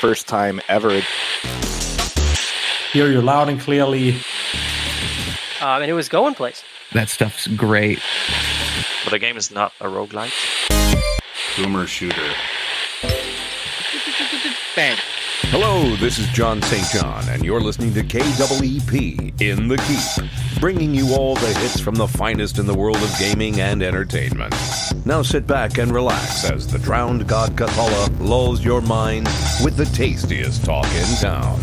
first time ever. Hear you loud and clearly. And it was going place. That stuff's great. But the game is not a roguelike. Boomer shooter. Bang. Hello, this is John St. John, and you're listening to KEEP in the Keep, bringing you all the hits from the finest in the world of gaming and entertainment. Now sit back and relax as the drowned god Cthulhu lulls your mind with the tastiest talk in town.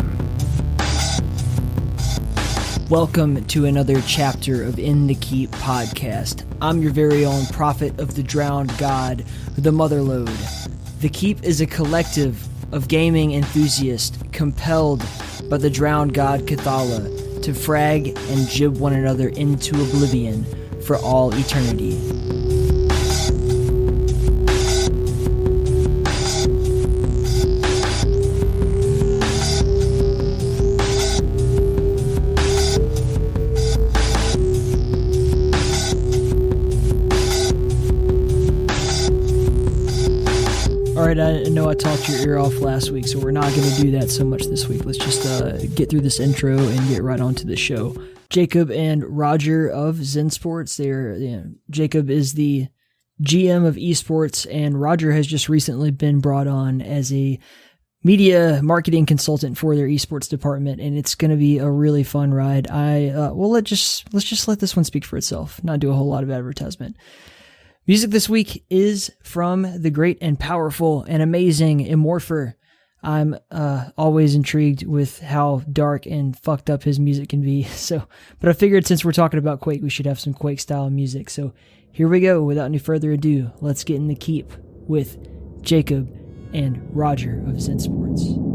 Welcome to another chapter of In the Keep podcast. I'm your very own prophet of the drowned god, the Motherlode. The Keep is a collective of gaming enthusiasts compelled by the drowned god Cthulhu to frag and jib one another into oblivion for all eternity. Alright, I know I talked your ear off last week, so we're not going to do that so much this week. Let's just get through this intro and get right onto the show. Jacob and Roger of ZenSports. Jacob is the GM of eSports, and Roger has just recently been brought on as a media marketing consultant for their eSports department, and it's going to be a really fun ride. Let's just let this one speak for itself, not do a whole lot of advertisement. Music this week is from the great and powerful and amazing Immorpher. I'm always intrigued with how dark and fucked up his music can be. But I figured since we're talking about Quake, we should have some Quake style music. So here we go. Without any further ado, let's get in the Keep with Jacob and Roger of ZenSports.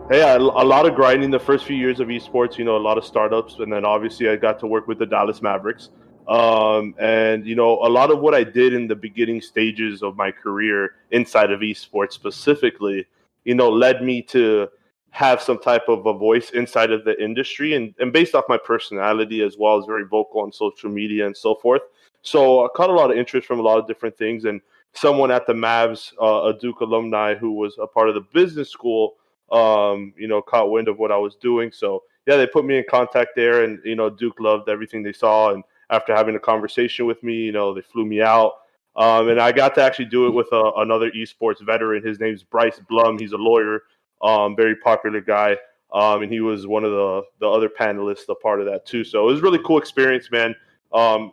Yeah, a lot of grinding the first few years of esports, a lot of startups. And then obviously I got to work with the Dallas Mavericks. And a lot of what I did in the beginning stages of my career inside of esports specifically, led me to have some type of a voice inside of the industry. And based off my personality as well, as very vocal on social media and so forth. So I caught a lot of interest from a lot of different things. And someone at the Mavs, a Duke alumni who was a part of the business school, caught wind of what I was doing. So yeah, they put me in contact there, and Duke loved everything they saw. And after having a conversation with me, they flew me out, and I got to actually do it with another esports veteran. His name's Bryce Blum. He's a lawyer, very popular guy, and he was one of the other panelists, a part of that too. So it was a really cool experience, man.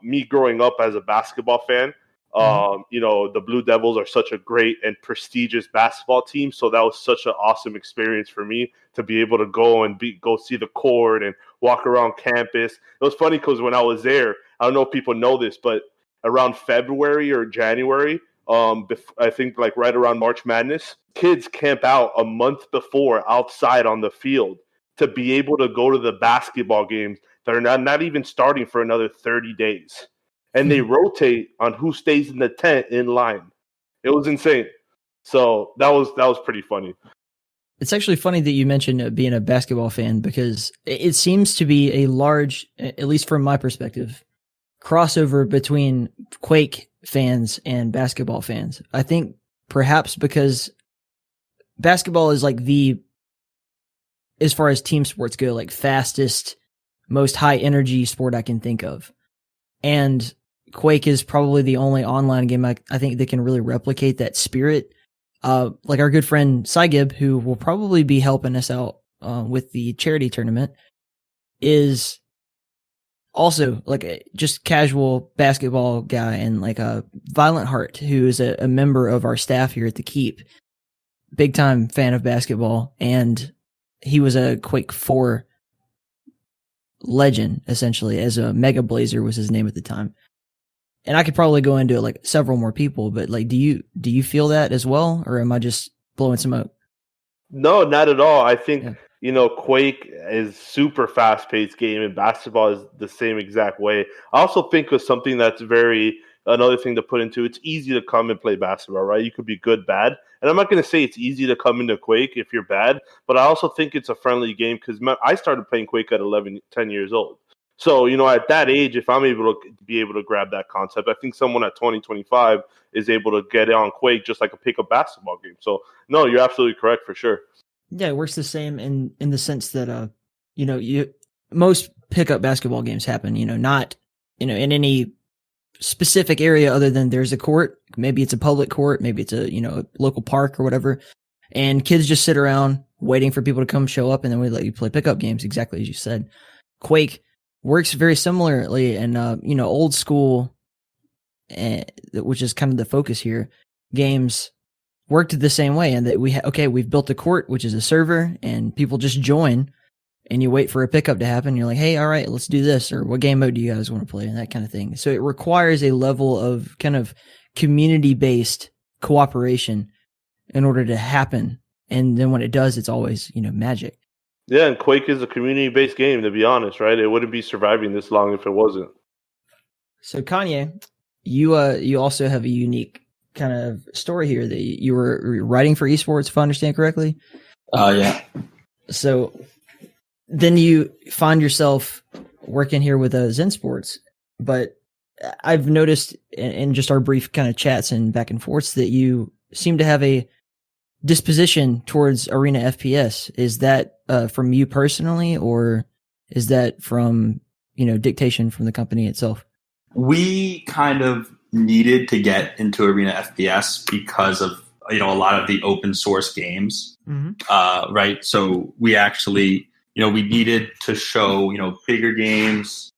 Me growing up as a basketball fan. The Blue Devils are such a great and prestigious basketball team. So that was such an awesome experience for me to be able to go see the court and walk around campus. It was funny because when I was there, I don't know if people know this, but around February or January, I think like right around March Madness, kids camp out a month before outside on the field to be able to go to the basketball games that are not even starting for another 30 days. And they rotate on who stays in the tent in line. It was insane. So that was pretty funny. It's actually funny that you mentioned being a basketball fan, because it seems to be a large, at least from my perspective, crossover between Quake fans and basketball fans. I think perhaps because basketball is like as far as team sports go, like fastest, most high energy sport I can think of. And Quake is probably the only online game I think that can really replicate that spirit. Like our good friend Sygib, who will probably be helping us out with the charity tournament, is also like a just casual basketball guy, and like a Violent Heart, who is a member of our staff here at the Keep, big time fan of basketball, and he was a Quake 4 legend, essentially, as a Mega Blazer was his name at the time. And I could probably go into like several more people, but like, do you feel that as well, or am I just blowing smoke? No, not at all. I think Quake is super fast-paced game, and basketball is the same exact way. I also think of something that's another thing to put into, it's easy to come and play basketball, right? You could be good, bad. And I'm not going to say it's easy to come into Quake if you're bad, but I also think it's a friendly game because I started playing Quake at 10 years old. So, at that age, if I'm able to grab that concept, I think someone at 20, 25 is able to get on Quake just like a pickup basketball game. So, no, you're absolutely correct for sure. Yeah, it works the same in the sense that, most pickup basketball games happen, not, in any specific area other than there's a court. Maybe it's a public court, maybe it's a local park or whatever, and kids just sit around waiting for people to come show up, and then we let you play pickup games, exactly as you said. Quake works very similarly, and old school, which is kind of the focus here, games worked the same way, and that we've built a court, which is a server, and people just join, and you wait for a pickup to happen. You're like, hey, all right, let's do this, or what game mode do you guys want to play, and that kind of thing. So it requires a level of kind of community-based cooperation in order to happen. And then when it does, it's always, magic. Yeah, and Quake is a community-based game, to be honest, right? It wouldn't be surviving this long if it wasn't. So Kanye, you also have a unique kind of story here that you were writing for eSports, if I understand correctly. Yeah. So then you find yourself working here with ZenSports, but I've noticed in just our brief kind of chats and back and forths that you seem to have a disposition towards Arena FPS. Is that from you personally, or is that from, dictation from the company itself? We kind of needed to get into Arena FPS because of, a lot of the open source games, right? So we actually, we needed to show, bigger games,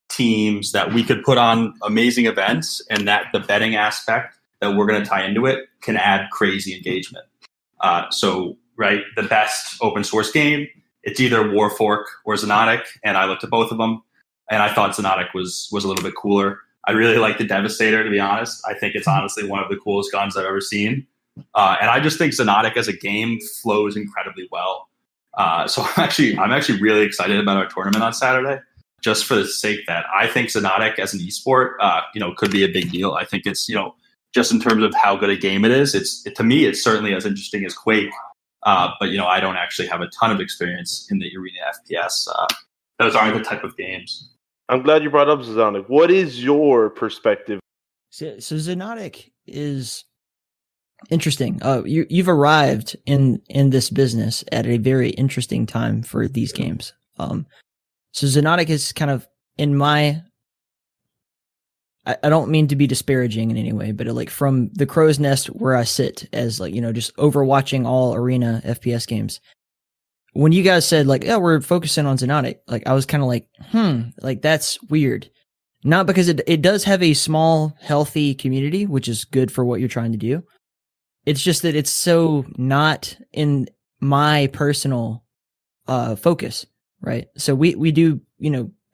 teams that we could put on amazing events, and that the betting aspect that we're going to tie into it can add crazy engagement. So, right, the best open source game, it's either Warfork or Xonotic, and I looked at both of them, and I thought Xonotic was a little bit cooler. I really like the Devastator, to be honest. I think it's honestly one of the coolest guns I've ever seen. And I just think Xonotic as a game flows incredibly well. So I'm actually really excited about our tournament on Saturday, just for the sake that I think Xonotic as an esport, could be a big deal. I think it's, just in terms of how good a game it is, to me, it's certainly as interesting as Quake. But, I don't actually have a ton of experience in the Arena FPS. Those aren't the type of games. I'm glad you brought up Xonotic. What is your perspective? So Xonotic is interesting. You've arrived in this business at a very interesting time for these games. So Xonotic is kind of I don't mean to be disparaging in any way, but from the crow's nest where I sit as just overwatching all Arena FPS games. When you guys said we're focusing on Xonotic, I was kind of that's weird. Not because it does have a small, healthy community, which is good for what you're trying to do. It's just that it's so not in my personal focus, right? So we do,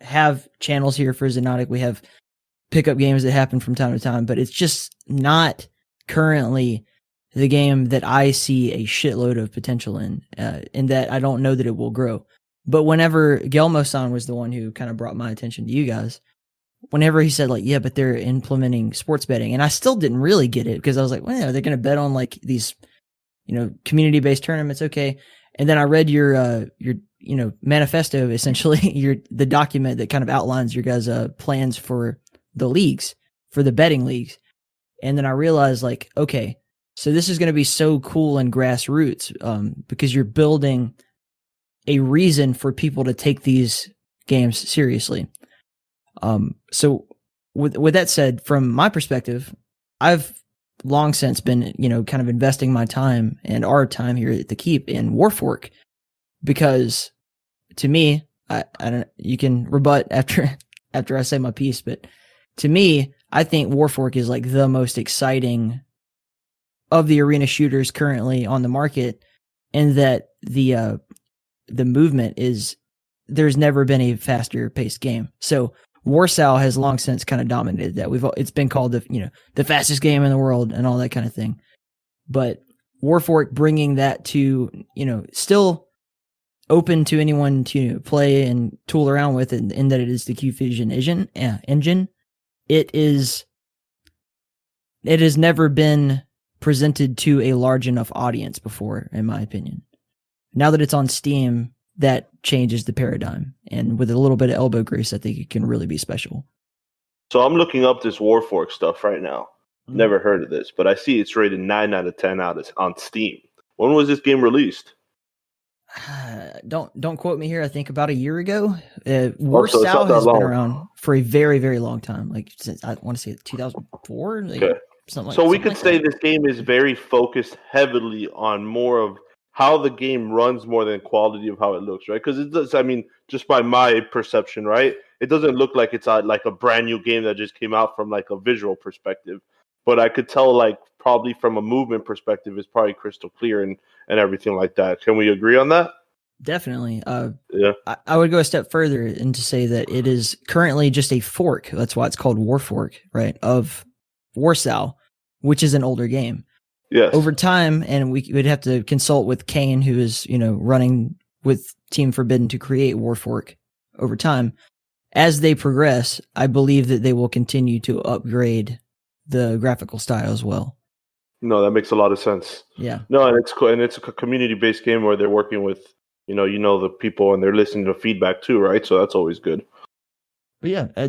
have channels here for Xonotic. We have pickup games that happen from time to time, but it's just not currently the game that I see a shitload of potential in that I don't know that it will grow. But whenever Gelmo-san was the one who kind of brought my attention to you guys, whenever he said but they're implementing sports betting, and I still didn't really get it because I was like, well, they're going to bet on these, community-based tournaments. Okay. And then I read your manifesto, essentially the document that kind of outlines your guys' plans for the leagues, for the betting leagues. And then I realized okay, so this is going to be so cool and grassroots because you're building a reason for people to take these games seriously. So with that said, from my perspective, I've long since been, kind of investing my time and our time here at the Keep in Warfork, because to me, I don't, you can rebut after I say my piece, but to me, I think Warfork is the most exciting of the arena shooters currently on the market, and that the movement is, there's never been a faster paced game. So Warsaw has long since kind of dominated that. It's been called the fastest game in the world and all that kind of thing. But Warfork bringing that to, still open to anyone to play and tool around with, in that it is the QFusion engine. It has never been presented to a large enough audience before, in my opinion. Now that it's on Steam, that changes the paradigm. And with a little bit of elbow grease, I think it can really be special. So I'm looking up this Warfork stuff right now. Never heard of this, but I see it's rated 9 out of 10 on Steam. When was this game released? Don't quote me here. I think about a year ago. So Warsaw has been around for a very, very long time. Like since, I want to say 2004. Like, okay. Something so like, we could say this game is very focused heavily on more of how the game runs more than quality of how it looks, right? Because it does. I mean, just by my perception, right? It doesn't look like it's like a brand new game that just came out from like a visual perspective. But I could tell, like, probably from a movement perspective, it's probably crystal clear and everything like that. Can we agree on that? Definitely. Yeah. I would go a step further and to say that it is currently just a fork. That's why it's called Warfork, right? Of Warsaw, which is an older game. Yes. Over time, and we would have to consult with Kane, who is, running with Team Forbidden to create Warfork over time. As they progress, I believe that they will continue to upgrade the graphical style as well. No, that makes a lot of sense. Yeah. No, and it's cool, and it's a community-based game where they're working with, the people and they're listening to feedback too, right? So that's always good. But yeah,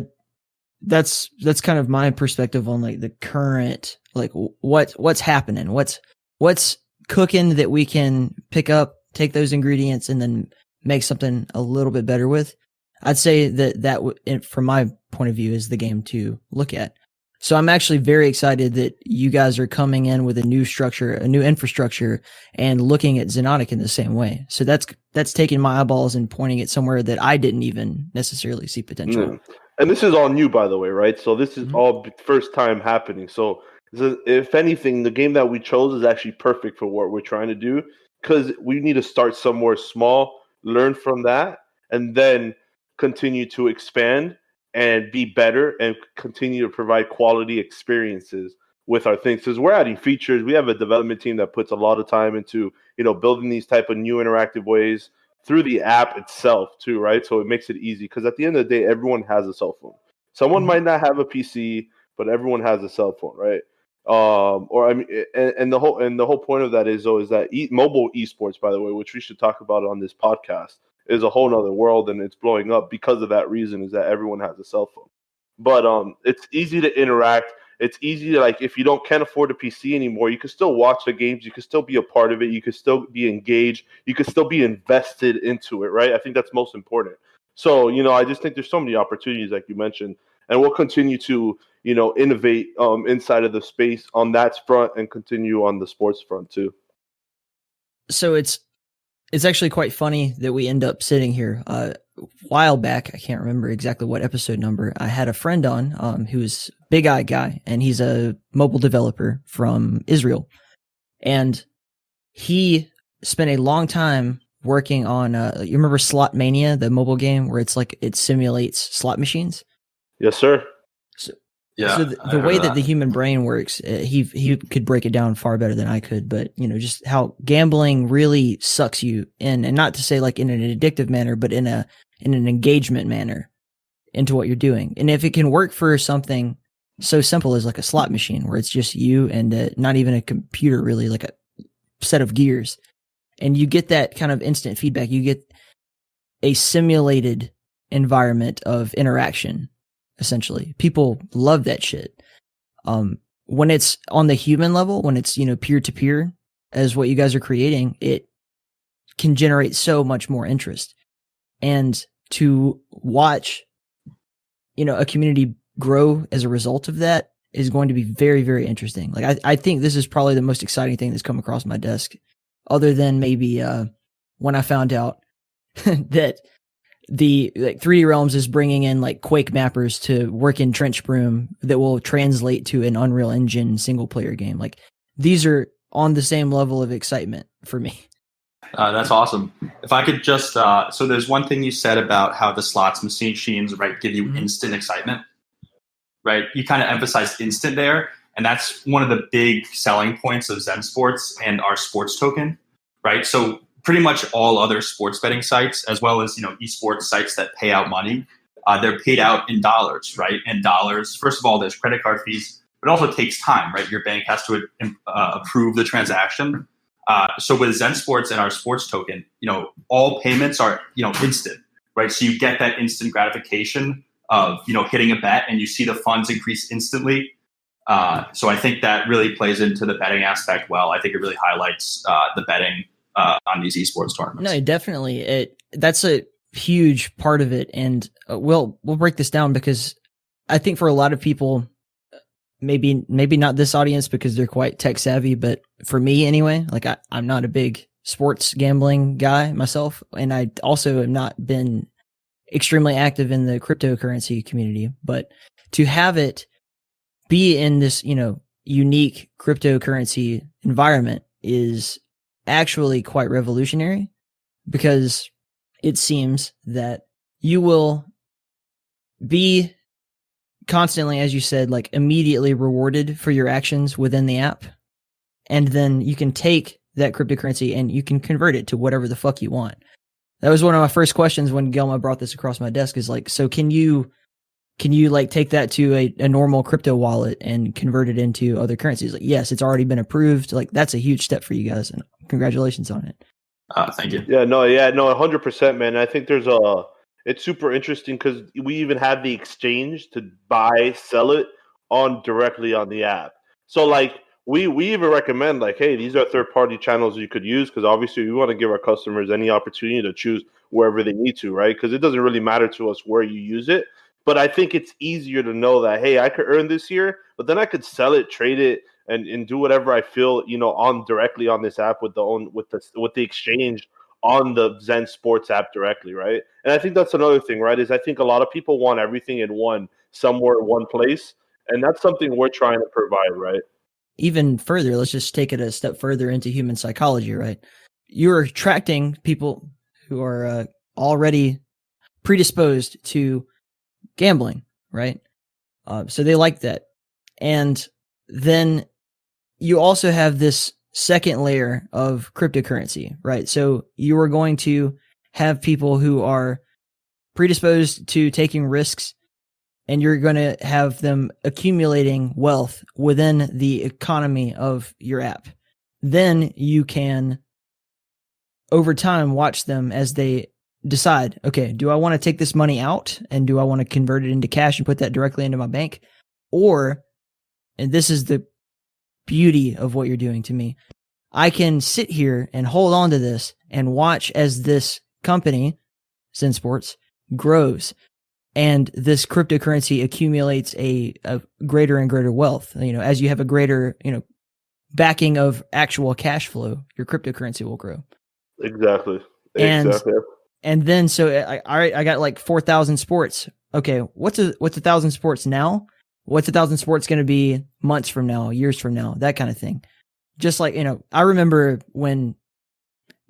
that's kind of my perspective on like the current, like what's happening, what's cooking that we can pick up, take those ingredients, and then make something a little bit better with. I'd say that from my point of view, is the game to look at. So I'm actually very excited that you guys are coming in with a new structure, a new infrastructure, and looking at Xenotic in the same way. So that's taking my eyeballs and pointing it somewhere that I didn't even necessarily see potential. And this is all new, by the way, right? So this is all first time happening. So if anything, the game that we chose is actually perfect for what we're trying to do, because we need to start somewhere small, learn from that, and then continue to expand and be better and continue to provide quality experiences with our things. Because we're adding features. We have a development team that puts a lot of time into, building these type of new interactive ways through the app itself too, right? So it makes it easy, because at the end of the day, everyone has a cell phone. Someone might not have a PC, but everyone has a cell phone, right? And the whole point of that is that mobile esports, by the way, which we should talk about on this podcast, is a whole nother world, and it's blowing up because of that reason, is that everyone has a cell phone. But it's easy to interact. It's easy to, like, if you can't afford a PC anymore, you can still watch the games. You can still be a part of it. You can still be engaged. You can still be invested into it, right? I think that's most important. So, I just think there's so many opportunities, like you mentioned, and we'll continue to, innovate inside of the space on that front and continue on the sports front too. So it's actually quite funny that we end up sitting here. A while back, I can't remember exactly what episode number, I had a friend on who's a Big Eye guy, and he's a mobile developer from Israel. And he spent a long time working on, you remember Slot Mania, the mobile game where it's like it simulates slot machines? Yes, sir. So the way that the human brain works, he could break it down far better than I could. But just how gambling really sucks you in, and not to say like in an addictive manner, but in an engagement manner into what you're doing. And if it can work for something so simple as like a slot machine, where it's just you and not even a computer, really, like a set of gears, and you get that kind of instant feedback, you get a simulated environment of interaction. Essentially, people love that shit. When it's on the human level, when it's, peer to peer, as what you guys are creating, it can generate so much more interest. And to watch, a community grow as a result of that is going to be very, very interesting. Like, I think this is probably the most exciting thing that's come across my desk, other than maybe, when I found out that the 3D Realms is bringing in like Quake mappers to work in Trench Broom that will translate to an Unreal Engine single player game. Like, these are on the same level of excitement for me. That's awesome. If I could just, so there's one thing you said about how the slots machines, right, give you instant excitement, right? You kind of emphasized instant there, and that's one of the big selling points of ZenSports and our sports token, right? So pretty much all other sports betting sites, as well as esports sites that pay out money, they're paid out in dollars, right? And dollars. First of all, there's credit card fees, but it also takes time, right? Your bank has to approve the transaction. So with ZenSports and our sports token, all payments are instant, right? So you get that instant gratification of hitting a bet, and you see the funds increase instantly. So I think that really plays into the betting aspect well. I think it really highlights the betting on these esports tournaments. No, definitely. That's a huge part of it, and we'll break this down because I think for a lot of people, maybe not this audience because they're quite tech savvy, but for me anyway, like I'm not a big sports gambling guy myself, and I also have not been extremely active in the cryptocurrency community. But to have it be in this unique cryptocurrency environment is actually quite revolutionary, because it seems that you will be constantly, as you said, like immediately rewarded for your actions within the app. And then you can take that cryptocurrency and you can convert it to whatever the fuck you want. That was one of my first questions when Gelma brought this across my desk, is like, so can you like take that to a normal crypto wallet and convert it into other currencies? Like, yes, it's already been approved. Like, that's a huge step for you guys, and congratulations on it. Thank you. Yeah, no, 100%, man. I think it's super interesting because we even have the exchange to buy, sell it directly on the app. So like we even recommend like, hey, these are third-party channels you could use, because obviously we want to give our customers any opportunity to choose wherever they need to, right? Because it doesn't really matter to us where you use it. But I think it's easier to know that, hey, I could earn this here, but then I could sell it, trade it, and do whatever I feel, on directly on this app with the exchange on the ZenSports app directly, right? And I think that's another thing, right? Is I think a lot of people want everything in one place, and that's something we're trying to provide, right? Even further, let's just take it a step further into human psychology, right? You're attracting people who are already predisposed to gambling, right? So they like that. And then you also have this second layer of cryptocurrency, right? So you are going to have people who are predisposed to taking risks, and you're going to have them accumulating wealth within the economy of your app. Then you can, over time, watch them as they decide, okay, do I want to take this money out and do I want to convert it into cash and put that directly into my bank? Or, and this is the beauty of what you're doing to me, I can sit here and hold on to this and watch as this company, ZenSports, grows, and this cryptocurrency accumulates a greater and greater wealth. As you have a greater, backing of actual cash flow, your cryptocurrency will grow. Exactly. And then, so I got like 4,000 sports. Okay, what's 1,000 sports now? What's 1,000 sports going to be months from now, years from now, that kind of thing. Just like, I remember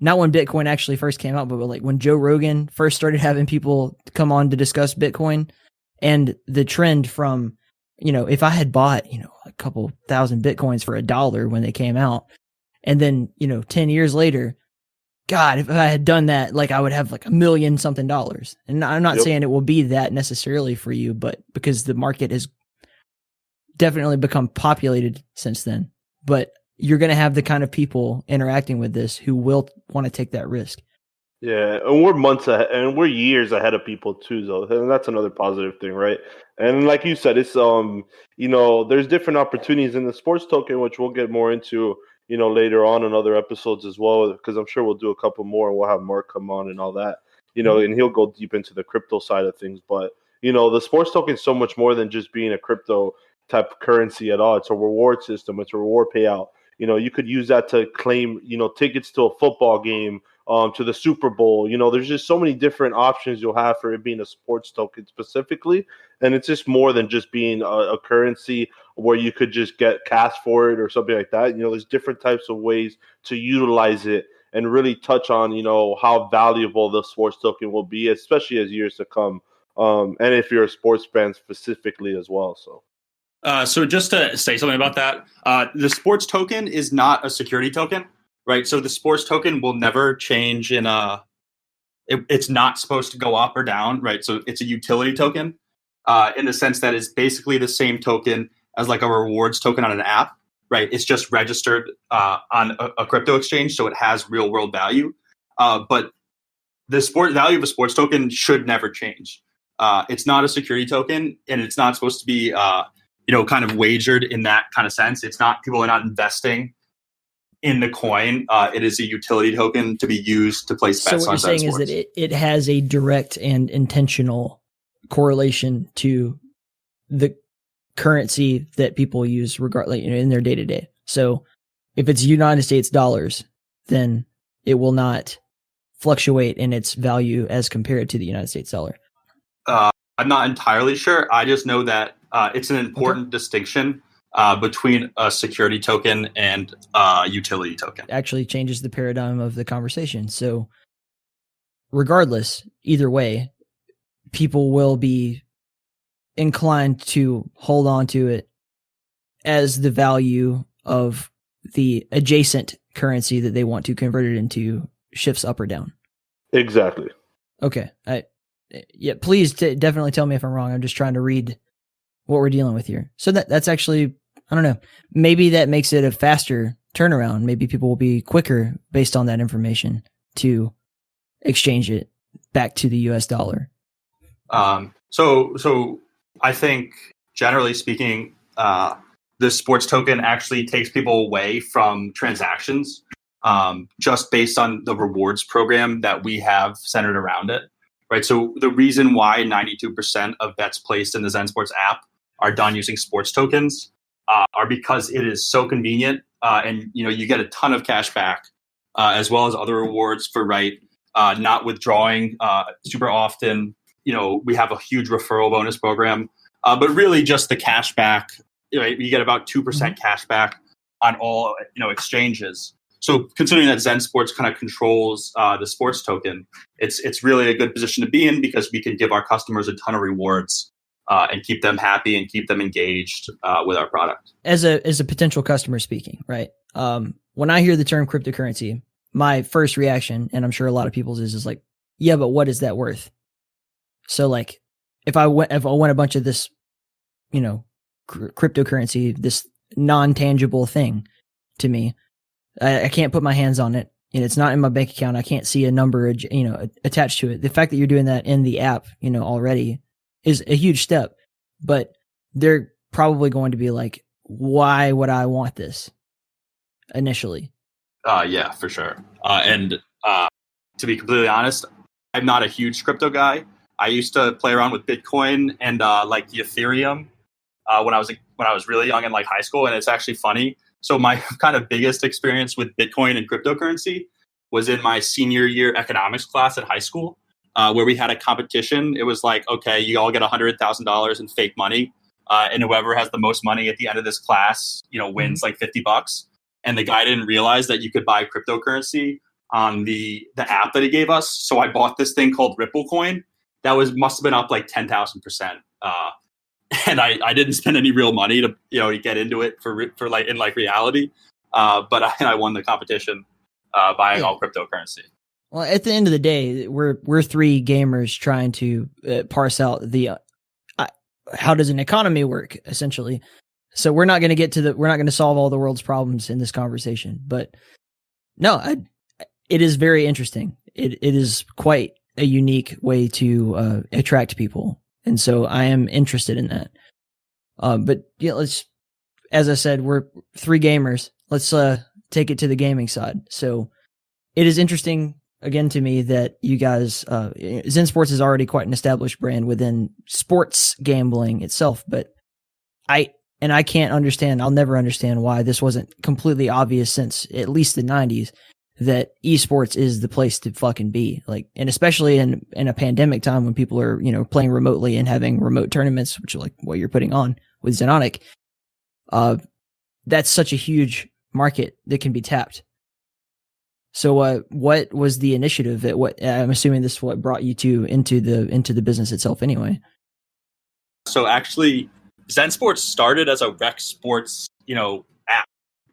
not when Bitcoin actually first came out, but like when Joe Rogan first started having people come on to discuss Bitcoin, and the trend from, if I had bought, a couple thousand Bitcoins for $1 when they came out, and then, 10 years later, God, if I had done that, like I would have like $1 million something. And I'm not saying it will be that necessarily for you, but because the market has definitely become populated since then. But you're going to have the kind of people interacting with this who will want to take that risk. Yeah, and we're months ahead, and we're years ahead of people too, though. And that's another positive thing, right? And like you said, it's there's different opportunities in the sports token, which we'll get more into, later on in other episodes as well, because I'm sure we'll do a couple more, and we'll have Mark come on and all that, and he'll go deep into the crypto side of things. But the sports token is so much more than just being a crypto type of currency at all. It's a reward system. It's a reward payout. You could use that to claim, tickets to a football game, to the Super Bowl. There's just so many different options you'll have for it being a sports token specifically. And it's just more than just being a currency where you could just get cash for it or something like that. There's different types of ways to utilize it and really touch on, how valuable the sports token will be, especially as years to come. And if you're a sports fan specifically as well. So just to say something about that, the sports token is not a security token, right? So the sports token will never change it's not supposed to go up or down, right? So it's a utility token in the sense that it's basically the same token as like a rewards token on an app, right? It's just registered on a crypto exchange, so it has real world value. But the value of a sports token should never change. It's not a security token, and it's not supposed to be, kind of wagered in that kind of sense. It's not, people are not investing in the coin. It is a utility token to be used to place bets on. So what you're saying is that it has a direct and intentional correlation to the currency that people use regardless, in their day to day. So if it's United States dollars, then it will not fluctuate in its value as compared to the United States dollar. I'm not entirely sure. I just know that it's an important distinction between a security token and a utility token. Actually changes the paradigm of the conversation. So regardless, either way, people will be inclined to hold on to it as the value of the adjacent currency that they want to convert it into shifts up or down. Exactly. Okay. Please definitely tell me if I'm wrong. I'm just trying to read what we're dealing with here. So that's actually, I don't know, maybe that makes it a faster turnaround. Maybe people will be quicker based on that information to exchange it back to the US dollar. So I think generally speaking, the sports token actually takes people away from transactions, just based on the rewards program that we have centered around it. Right. So the reason why 92% of bets placed in the ZenSports app are done using sports tokens are because it is so convenient, and you get a ton of cash back, as well as other rewards for not withdrawing super often. We have a huge referral bonus program, but really just the cash back. You get about 2% cash back on all exchanges. So considering that ZenSports kind of controls the sports token, it's really a good position to be in because we can give our customers a ton of rewards and keep them happy and keep them engaged with our product. As a potential customer speaking, right? When I hear the term cryptocurrency, my first reaction, and I'm sure a lot of people's is like, yeah, but what is that worth? So like, if I went a bunch of this, cryptocurrency, this non-tangible thing to me, I can't put my hands on it, and it's not in my bank account. I can't see a number, attached to it. The fact that you're doing that in the app, already is a huge step, but they're probably going to be like, why would I want this initially? Yeah, for sure. And to be completely honest, I'm not a huge crypto guy. I used to play around with Bitcoin and like Ethereum when I was really young in like high school, and it's actually funny. So my kind of biggest experience with Bitcoin and cryptocurrency was in my senior year economics class at high school, where we had a competition. It was like, okay, you all get $100,000 in fake money, and whoever has the most money at the end of this class, wins like $50. And the guy didn't realize that you could buy cryptocurrency on the app that he gave us. So I bought this thing called Ripple Coin that must have been up like 10,000%. And I didn't spend any real money to get into it for like in like reality, but I won the competition buying all cryptocurrency. Well, at the end of the day, we're three gamers trying to parse out the how does an economy work, essentially. So we're not going to solve all the world's problems in this conversation, but no, it is very interesting. It is quite a unique way to attract people. And so I am interested in that. But yeah, as I said, we're three gamers. Let's take it to the gaming side. So it is interesting again to me that you guys, ZenSports is already quite an established brand within sports gambling itself, but I can't understand, I'll never understand why this wasn't completely obvious since at least the 90s that eSports is the place to fucking be. Like, and especially in a pandemic time when people are, playing remotely and having remote tournaments, which are like what you're putting on with Xenonic. That's such a huge market that can be tapped. So, what was the initiative I'm assuming this is what brought you into the business itself anyway. So actually, ZenSports started as a rec sports, app,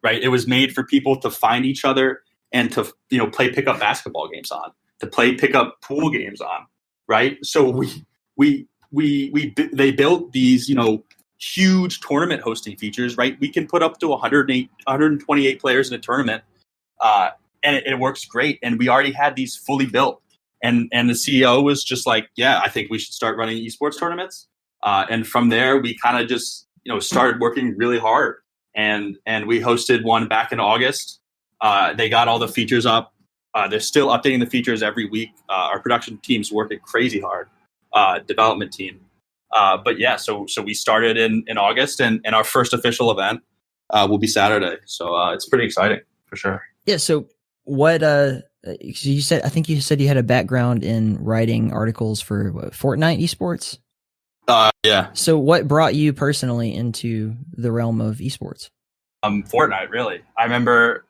right? It was made for people to find each other and to play pickup basketball games on, to play pickup pool games on, right? So they built these huge tournament hosting features, right? We can put up to 128 players in a tournament, and it works great. And we already had these fully built. And the CEO was just like, yeah, I think we should start running esports tournaments. And from there, we kind of just started working really hard. And we hosted one back in August. They got all the features up. They're still updating the features every week. Our production team's working crazy hard, development team. But yeah, so we started in August, and our first official event will be Saturday. So it's pretty exciting for sure. Yeah. So what? I think you said you had a background in writing articles for Fortnite esports. Yeah. So what brought you personally into the realm of esports? Fortnite, really. I remember.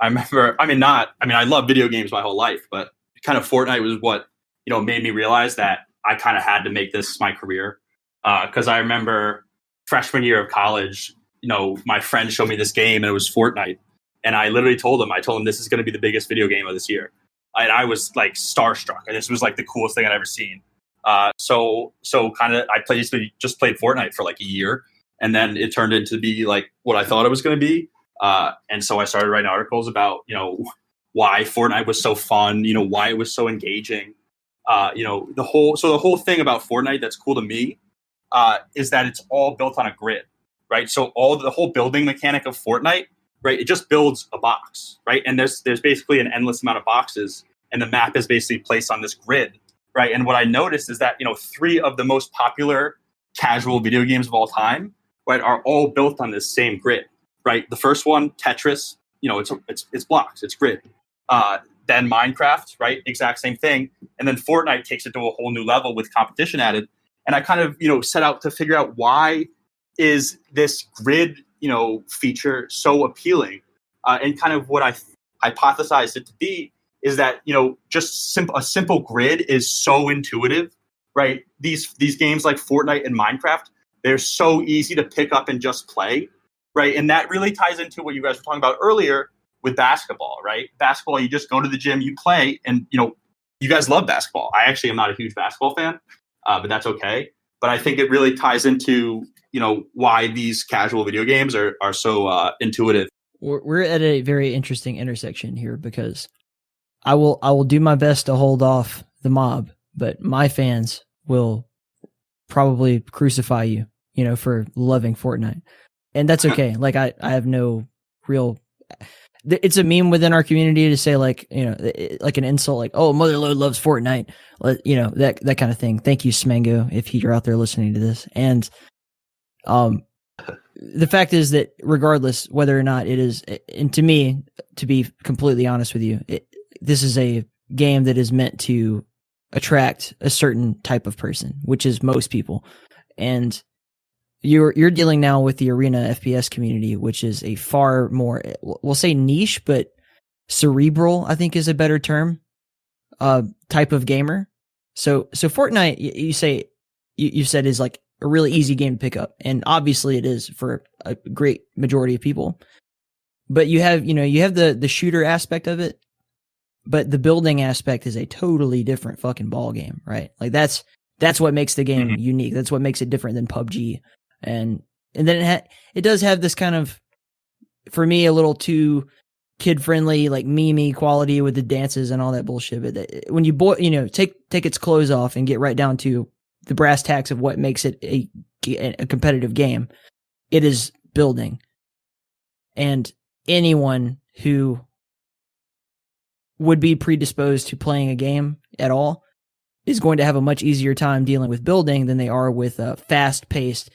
I love video games my whole life, but kind of Fortnite was what made me realize that I kind of had to make this my career. Because I remember freshman year of college, my friend showed me this game and it was Fortnite. And I literally told him this is going to be the biggest video game of this year. And I was like starstruck. And this was like the coolest thing I'd ever seen. So kind of I just played Fortnite for like a year. And then it turned into be like what I thought it was going to be. And so I started writing articles about, why Fortnite was so fun, why it was so engaging. The whole thing about Fortnite that's cool to me is that it's all built on a grid, right? So the whole building mechanic of Fortnite, right? It just builds a box, right? And there's basically an endless amount of boxes, and the map is basically placed on this grid, right? And what I noticed is that 3 of the most popular casual video games of all time, right, are all built on this same grid, right? The first one, Tetris, it's blocks, it's grid. Then Minecraft, right? Exact same thing. And then Fortnite takes it to a whole new level with competition added. And I kind of, set out to figure out why is this grid, feature so appealing. And kind of what I hypothesized it to be is that, just a simple grid is so intuitive, right? These games like Fortnite and Minecraft, they're so easy to pick up and just play, right? And that really ties into what you guys were talking about earlier with basketball, right? Basketball, you just go to the gym, you play, and, you guys love basketball. I actually am not a huge basketball fan, but that's okay. But I think it really ties into, why these casual video games are so intuitive. We're at a very interesting intersection here because I will do my best to hold off the mob, but my fans will probably crucify you, for loving Fortnite. And that's okay. Like I have no real... It's a meme within our community to say like an insult, like, oh, Motherlode loves Fortnite, that kind of thing. Thank you, Smango, if you're out there listening to this. And the fact is that regardless whether or not it is, and to me, to be completely honest with you, this is a game that is meant to attract a certain type of person, which is most people. And you're dealing now with the Arena FPS community, which is a far more, we'll say niche, but cerebral, I think is a better term, type of gamer. So Fortnite, you said is like a really easy game to pick up. And obviously it is for a great majority of people, but you have the shooter aspect of it, but the building aspect is a totally different fucking ball game, right? Like that's what makes the game unique. That's what makes it different than PUBG. And then it does have this kind of, for me, a little too kid friendly, like meme quality with the dances and all that bullshit. But when you take its clothes off and get right down to the brass tacks of what makes it a competitive game, it is building. And anyone who would be predisposed to playing a game at all is going to have a much easier time dealing with building than they are with a fast-paced,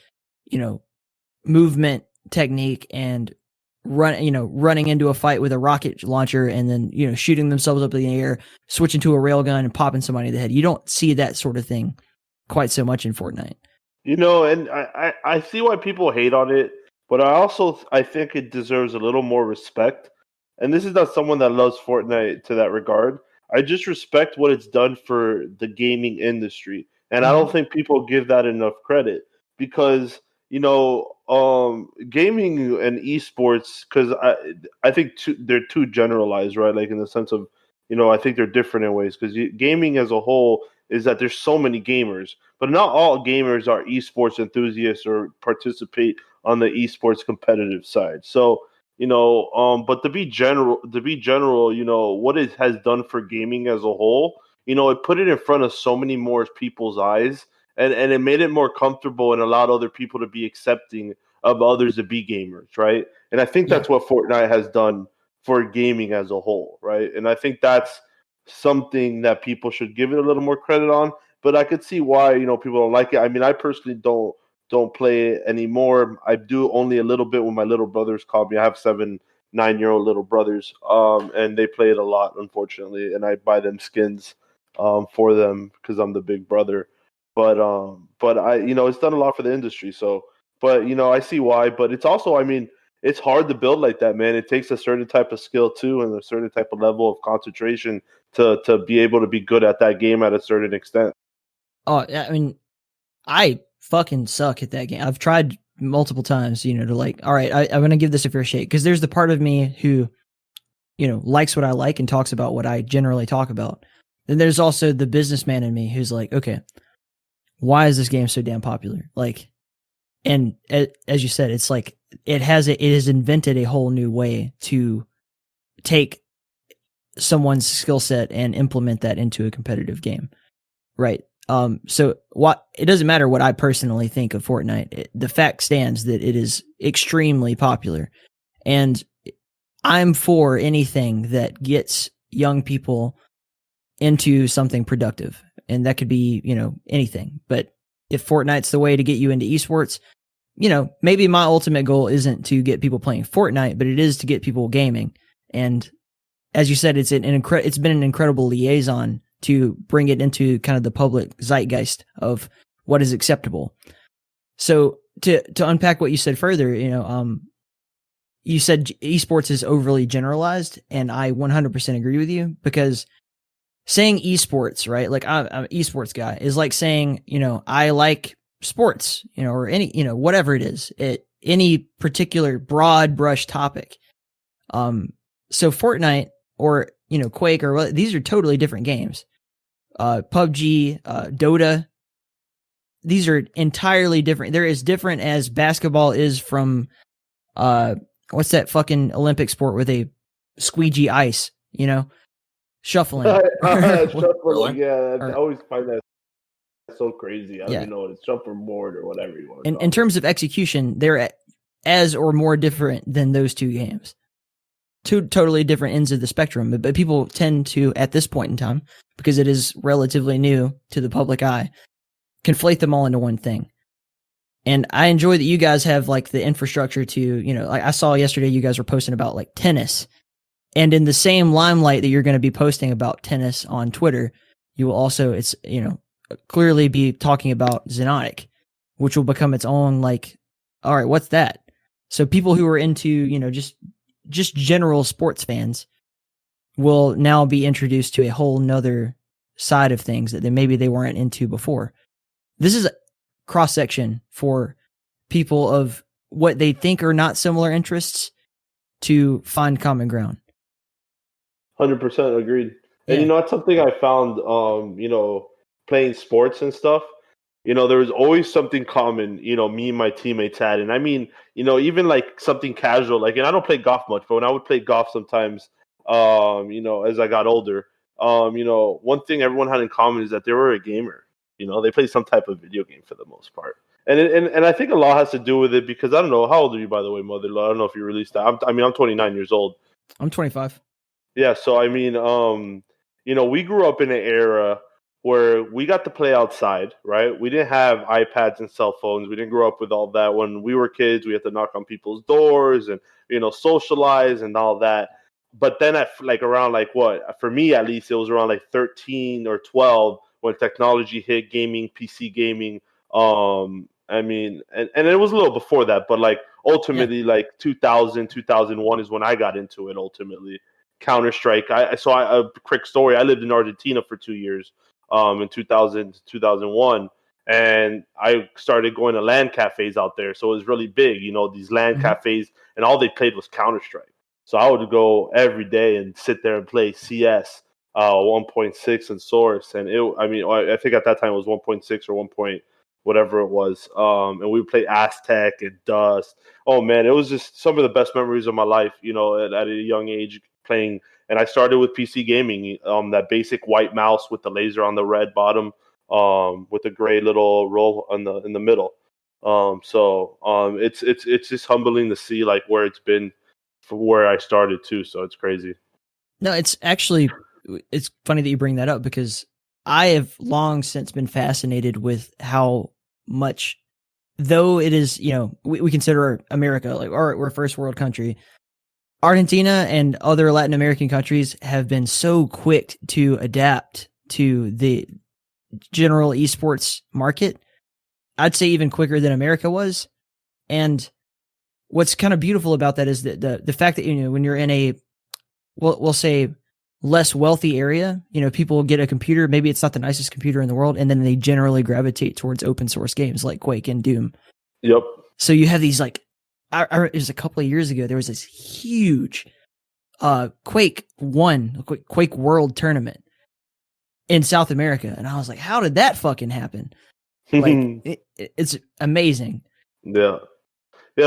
movement technique and running into a fight with a rocket launcher and then, shooting themselves up in the air, switching to a railgun and popping somebody in the head. You don't see that sort of thing quite so much in Fortnite. And I see why people hate on it, but I think it deserves a little more respect. And this is not someone that loves Fortnite to that regard. I just respect what it's done for the gaming industry. And I don't think people give that enough credit because, gaming and esports, because I think they're too generalized, right? Like in the sense of, I think they're different in ways, because gaming as a whole is that there's so many gamers, but not all gamers are esports enthusiasts or participate on the esports competitive side. So, but to be general, what it has done for gaming as a whole, it put it in front of so many more people's eyes, and it made it more comfortable and allowed other people to be accepting of others to be gamers, right? And I think that's what Fortnite has done for gaming as a whole, right? And I think that's something that people should give it a little more credit on. But I could see why, people don't like it. I mean, I personally don't play it anymore. I do only a little bit when my little brothers call me. I have 9-year-old little brothers, and they play it a lot, unfortunately. And I buy them skins for them because I'm the big brother. But I, it's done a lot for the industry. So, but I see why. But it's also, I mean, it's hard to build like that, man. It takes a certain type of skill too, and a certain type of level of concentration to be able to be good at that game at a certain extent. Oh, I mean, I fucking suck at that game. I've tried multiple times, to like, all right, I'm going to give this a fair shake, because there's the part of me who, likes what I like and talks about what I generally talk about. Then there's also the businessman in me who's like, okay, why is this game so damn popular? Like, and as you said, it's like it has invented a whole new way to take someone's skill set and implement that into a competitive game, right? So it doesn't matter what I personally think of Fortnite. The fact stands that it is extremely popular, and I'm for anything that gets young people into something productive, and that could be, anything. But if Fortnite's the way to get you into esports, maybe my ultimate goal isn't to get people playing Fortnite, but it is to get people gaming. And as you said, it's been an incredible liaison to bring it into kind of the public zeitgeist of what is acceptable. So to unpack what you said further, you said esports is overly generalized, and I 100% agree with you, because saying esports, right? Like I'm an esports guy is like saying, I like sports, or any, whatever it is, any particular broad brush topic. So Fortnite or, Quake or these are totally different games. PUBG, Dota, these are entirely different. They're as different as basketball is from, what's that fucking Olympic sport with a squeegee ice, shuffling. Shuffling, yeah. I always find that so crazy. I don't even know what it's shuffleboard or whatever you want to call it. In terms of execution, they're as or more different than those two games. Two totally different ends of the spectrum, but people tend to, at this point in time, because it is relatively new to the public eye, conflate them all into one thing. And I enjoy that you guys have like the infrastructure to, like I saw yesterday you guys were posting about like tennis, and in the same limelight that you're going to be posting about tennis on Twitter, you will also, clearly be talking about Xenotic, which will become its own, like, all right, what's that? So people who are into, just general sports fans will now be introduced to a whole nother side of things that maybe they weren't into before. This is a cross section for people of what they think are not similar interests to find common ground. 100% agreed. And that's something I found, playing sports and stuff. There was always something common, me and my teammates had. And I mean, even like something casual, like, and I don't play golf much, but when I would play golf sometimes, as I got older, one thing everyone had in common is that they were a gamer. They played some type of video game for the most part. And I think a lot has to do with it, because I don't know, how old are you, by the way, Mother? I don't know if you released that. I'm 29 years old. I'm 25. Yeah, so I mean, we grew up in an era where we got to play outside, right? We didn't have iPads and cell phones. We didn't grow up with all that. When we were kids, we had to knock on people's doors and, socialize and all that. But then at around for me at least, it was around 13 or 12 when technology hit gaming, PC gaming. I mean, and it was a little before that, but ultimately 2000, 2001 is when I got into it ultimately. Counter-Strike. A quick story. I lived in Argentina for 2 years. In 2000 to 2001, And I started going to LAN cafes out there. So it was really big, these LAN cafes, and all they played was Counter-Strike. So I would go every day and sit there and play CS 1.6 and Source. And I think at that time it was 1.6 or 1. Whatever it was. And we would play Aztec and Dust. Oh, man, it was just some of the best memories of my life, at a young age playing. And I started with PC gaming, that basic white mouse with the laser on the red bottom, with the gray little roll in the middle. It's just humbling to see like where it's been from where I started too. So it's crazy. No, it's funny that you bring that up, because I have long since been fascinated with how much, though it is, we consider America, like, we're a first world country. Argentina and other Latin American countries have been so quick to adapt to the general esports market. I'd say even quicker than America was. And what's kind of beautiful about that is that the fact that, when you're in a, we'll say, less wealthy area, people get a computer, maybe it's not the nicest computer in the world, and then they generally gravitate towards open source games like Quake and Doom. Yep. So you have these, like, it was a couple of years ago, there was this huge Quake World Tournament in South America, and I was like, how did that fucking happen? Like, it's amazing. Yeah.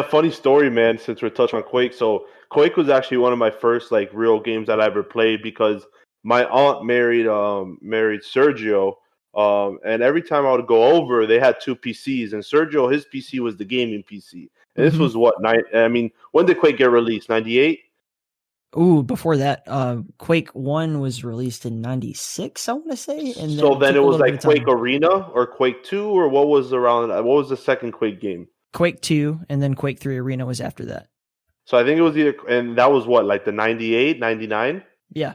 Funny story, man, since we're touching on Quake. So Quake was actually one of my first like real games that I ever played, because my aunt married Sergio, and every time I would go over, they had two PCs, and Sergio, his PC was the gaming PC. And this was when did Quake get released? 98? Ooh, before that, Quake 1 was released in 96, I want to say. And then it was like Quake Arena or Quake 2, or what was the second Quake game? Quake 2, and then Quake 3 Arena was after that. So I think it was and that was what, like the 98, 99? Yeah.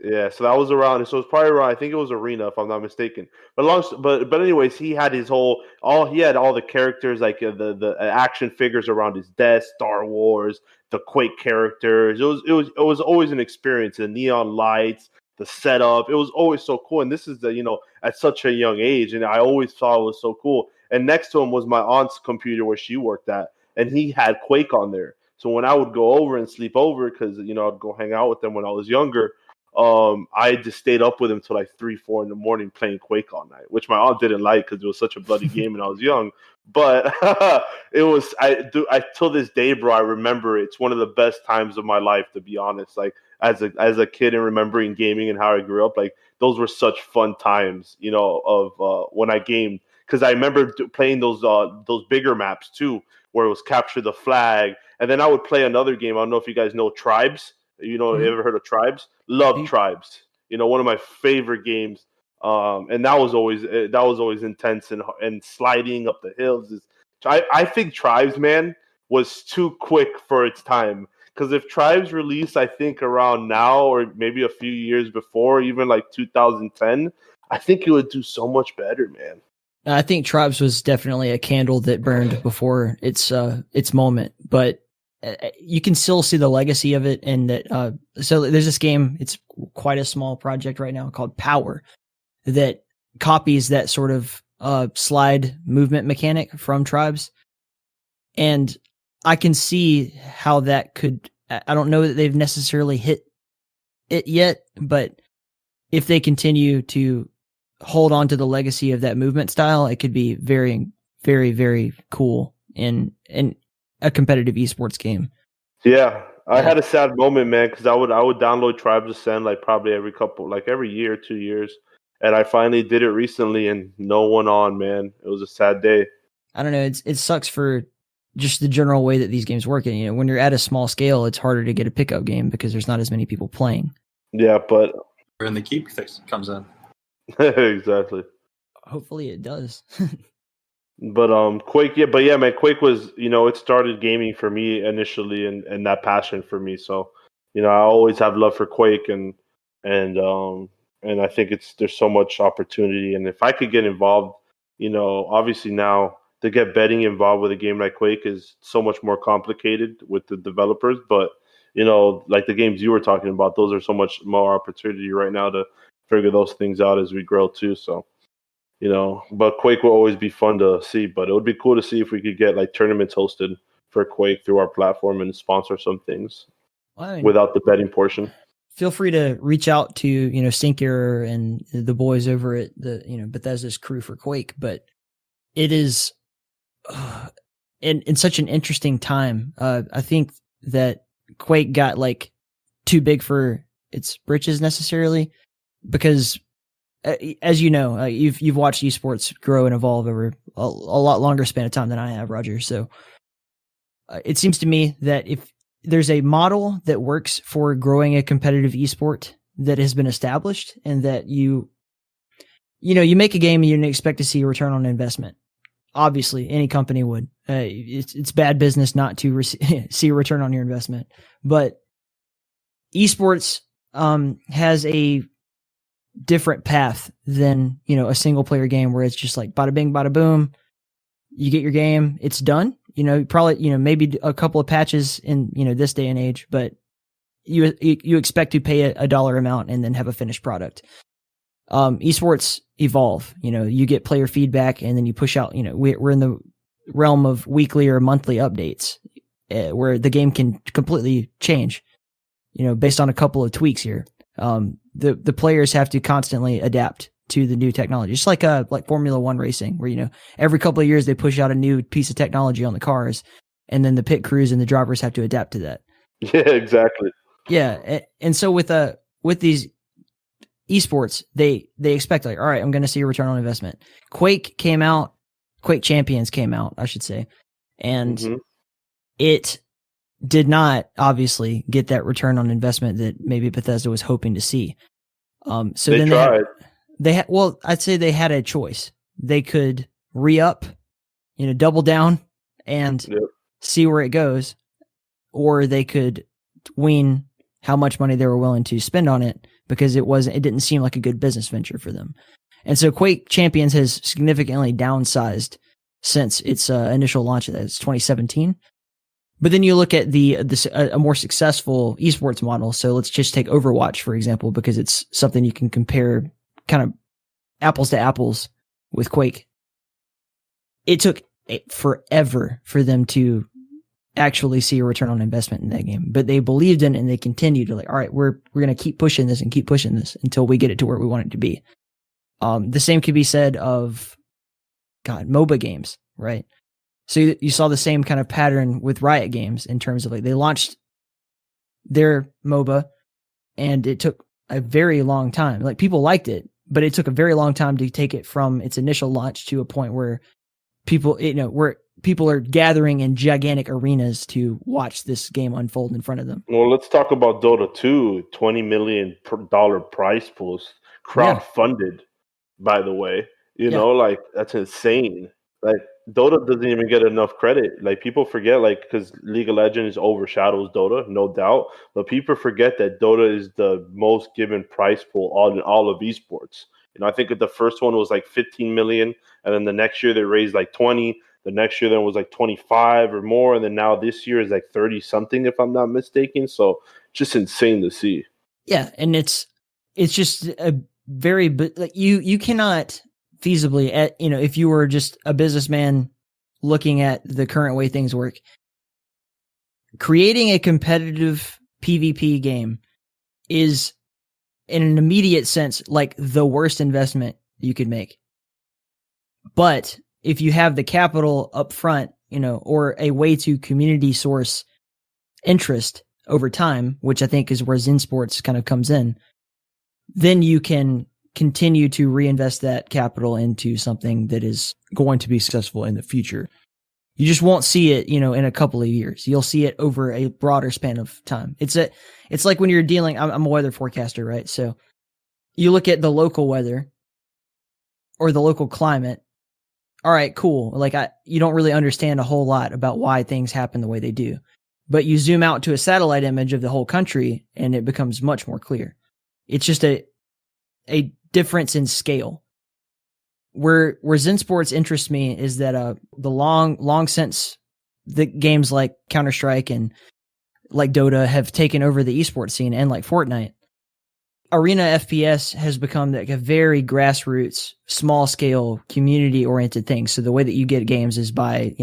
Yeah, so that was around, so it was probably around, I think it was Arena, if I'm not mistaken. But anyways, he had all the characters, like the action figures around his desk, Star Wars, the Quake characters. It was always an experience. The neon lights, the setup, it was always so cool. And this is at such a young age, and I always thought it was so cool. And next to him was my aunt's computer where she worked at, and he had Quake on there. So when I would go over and sleep over, because I'd go hang out with them when I was younger, I just stayed up with him till like 3-4 in the morning playing Quake all night, which my aunt didn't like because it was such a bloody game and I was young. But it was I till this day, bro, I remember it. It's one of the best times of my life, to be honest. Like as a kid and remembering gaming and how I grew up, like those were such fun times, of when I gamed. Because I remember playing those bigger maps too, where it was capture the flag, and then I would play another game. I don't know if you guys know Tribes. You ever heard of Tribes? Love Tribes. One of my favorite games. And that was always intense and sliding up the hills. I think Tribes, man, was too quick for its time. Because if Tribes released, I think around now or maybe a few years before, even like 2010, I think it would do so much better, man. I think Tribes was definitely a candle that burned before its moment, but you can still see the legacy of it. And that so there's this game, it's quite a small project right now called Power, that copies that sort of slide movement mechanic from Tribes. And I can see how that could, I don't know that they've necessarily hit it yet, but if they continue to hold on to the legacy of that movement style, it could be very, very, very cool in a competitive esports game. Yeah. I had a sad moment, man, because I would download Tribes Ascend like probably every year, 2 years. And I finally did it recently and no one on, man. It was a sad day. I don't know. It sucks for just the general way that these games work. And, when you're at a small scale, it's harder to get a pickup game because there's not as many people playing. Yeah, but when the keep comes in. Exactly. Hopefully it does. But Quake, man, Quake was, it started gaming for me initially and that passion for me. So, I always have love for Quake and I think there's so much opportunity. And if I could get involved, obviously now to get betting involved with a game like Quake is so much more complicated with the developers. But, like the games you were talking about, those are so much more opportunity right now to figure those things out as we grow too. So, But Quake will always be fun to see. But it would be cool to see if we could get like tournaments hosted for Quake through our platform and sponsor some things without the betting portion. Feel free to reach out to, Sinker and the boys over at the, Bethesda's crew for Quake, but it is in such an interesting time. I think that Quake got like too big for its britches necessarily, because as you know, you've watched esports grow and evolve over a lot longer span of time than I have, Roger. So it seems to me that if there's a model that works for growing a competitive esport that has been established, and that you make a game and you expect to see a return on investment. Obviously, any company would. It's bad business not to see a return on your investment. But esports has a different path than a single player game where it's just like bada bing, bada boom. You get your game, it's done. Probably, maybe a couple of patches in, this day and age, but you expect to pay a dollar amount and then have a finished product. Esports evolve, you get player feedback and then you push out, we're in the realm of weekly or monthly updates where the game can completely change, based on a couple of tweaks here. The players have to constantly adapt to the new technology. Just like Formula One racing, where, every couple of years they push out a new piece of technology on the cars, and then the pit crews and the drivers have to adapt to that. Yeah, exactly. Yeah. And so with these esports, they expect like, all right, I'm going to see a return on investment. Quake Champions came out, I should say. And it did not obviously get that return on investment that maybe Bethesda was hoping to see. So they then tried. I'd say they had a choice. They could re-up, double down and see where it goes, or they could wean how much money they were willing to spend on it, because it didn't seem like a good business venture for them. And so Quake Champions has significantly downsized since its initial launch. It's 2017. But then you look at a more successful esports model. So let's just take Overwatch, for example, because it's something you can compare kind of apples to apples with Quake. It took forever for them to actually see a return on investment in that game, but they believed in it and they continued to all right, we're going to keep pushing this until we get it to where we want it to be. The same could be said of MOBA games, right? So you saw the same kind of pattern with Riot Games in terms of they launched their MOBA and it took a very long time. People liked it, but it took a very long time to take it from its initial launch to a point where people are gathering in gigantic arenas to watch this game unfold in front of them. Well, let's talk about Dota 2, $20 million prize pools, crowd-funded, by the way. That's insane. Dota doesn't even get enough credit. People forget, because League of Legends overshadows Dota, no doubt. But people forget that Dota is the most given prize pool in all of esports. I think the first one was 15 million, and then the next year they raised 20. The next year there was 25 or more, and then now this year is 30 something, if I'm not mistaken. So just insane to see. Yeah, and it's just a very you cannot feasibly if you were just a businessman looking at the current way things work, creating a competitive PvP game is in an immediate sense the worst investment you could make. But if you have the capital up front, or a way to community source interest over time, which I think is where ZenSports kind of comes in, then you can continue to reinvest that capital into something that is going to be successful in the future. You just won't see it, in a couple of years. You'll see it over a broader span of time. It's like when you're dealing, I'm a weather forecaster, right? So you look at the local weather or the local climate. All right, cool. You don't really understand a whole lot about why things happen the way they do, but you zoom out to a satellite image of the whole country and it becomes much more clear. It's just a difference in scale. Where ZenSports interests me is that the long since the games like Counter-Strike and like Dota have taken over the esports scene, and like Fortnite, Arena FPS has become like a very grassroots, small scale, community oriented thing. So the way that you get games is by,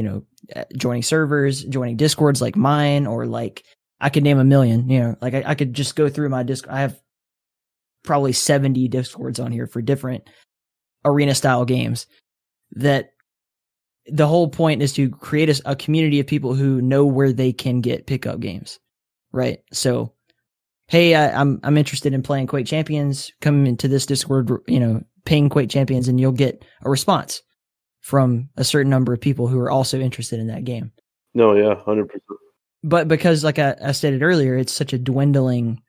joining servers, joining Discords like mine, or like I could name a million, like I could just go through my Discord. I have probably 70 Discords on here for different arena style games. That the whole point is to create a community of people who know where they can get pickup games. Right. So, hey, I'm interested in playing Quake Champions. Come into this Discord, ping Quake Champions, and you'll get a response from a certain number of people who are also interested in that game. No, yeah, 100%. But because, like I stated earlier, it's such a dwindling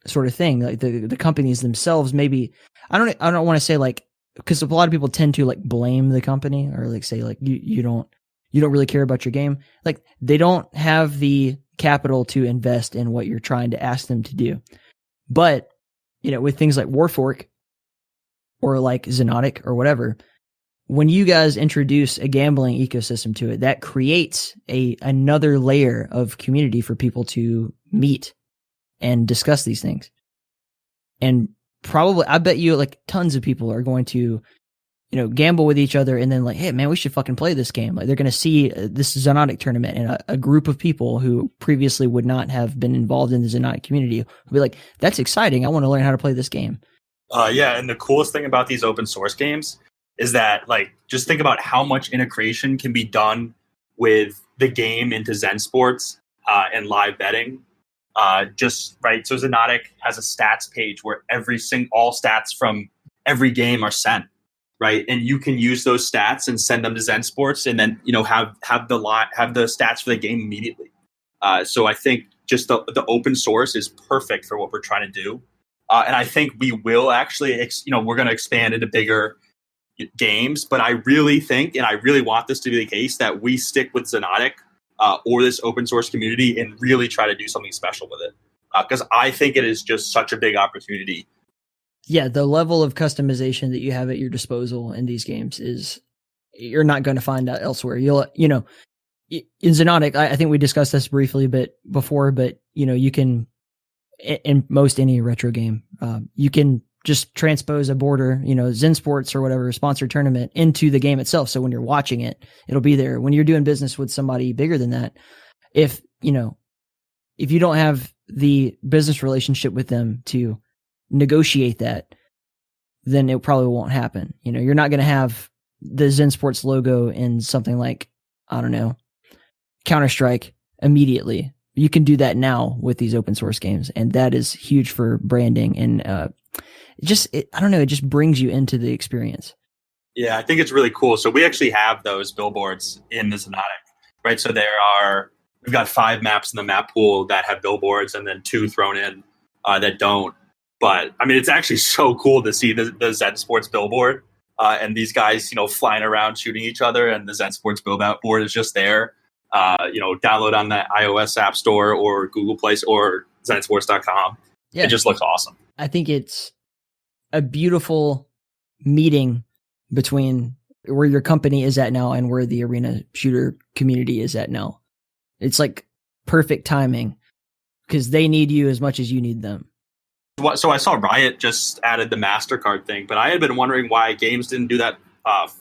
sort of thing. Like the companies themselves, maybe I don't want to say like, because a lot of people tend to like blame the company or like say like you don't really care about your game. Like they don't have the capital to invest in what you're trying to ask them to do. But, with things like Warfork or like Xenotic or whatever, when you guys introduce a gambling ecosystem to it, that creates another layer of community for people to meet and discuss these things. And probably, I bet you like tons of people are going to gamble with each other and then like, hey man, we should fucking play this game. Like they're going to see this Xenotic tournament and a group of people who previously would not have been involved in the Xenotic community will be like, that's exciting. I want to learn how to play this game. Yeah. And the coolest thing about these open source games is that like, just think about how much integration can be done with the game into ZenSports and live betting. Just right. So Xenotic has a stats page where all stats from every game are sent. Right, and you can use those stats and send them to ZenSports, and then have the stats for the game immediately. So I think just the open source is perfect for what we're trying to do, and I think we will actually, we're going to expand into bigger games. But I really think, and I really want this to be the case, that we stick with Xenotic or this open source community and really try to do something special with it, because I think it is just such a big opportunity. Yeah, the level of customization that you have at your disposal in these games is you're not going to find out elsewhere. In Xenotic, I think we discussed this briefly before, but you can, in most any retro game, you can just transpose a border, ZenSports or whatever sponsored tournament into the game itself. So when you're watching it, it'll be there. When you're doing business with somebody bigger than that, if you don't have the business relationship with them to negotiate that, then it probably won't happen. You're not going to have the ZenSports logo in something like, I don't know, Counter-Strike immediately. You can do that now with these open source games, and that is huge for branding. And it just brings you into the experience. Yeah, I think it's really cool. So we actually have those billboards in the Xenotic, right? So we've got 5 maps in the map pool that have billboards, and then 2 thrown in that don't. But I mean, it's actually so cool to see the ZenSports billboard and these guys, flying around shooting each other, and the ZenSports billboard is just there. Download on the iOS App Store or Google Play or ZenSports.com. Yeah. It just looks awesome. I think it's a beautiful meeting between where your company is at now and where the arena shooter community is at now. It's like perfect timing because they need you as much as you need them. So I saw Riot just added the MasterCard thing, but I had been wondering why games didn't do that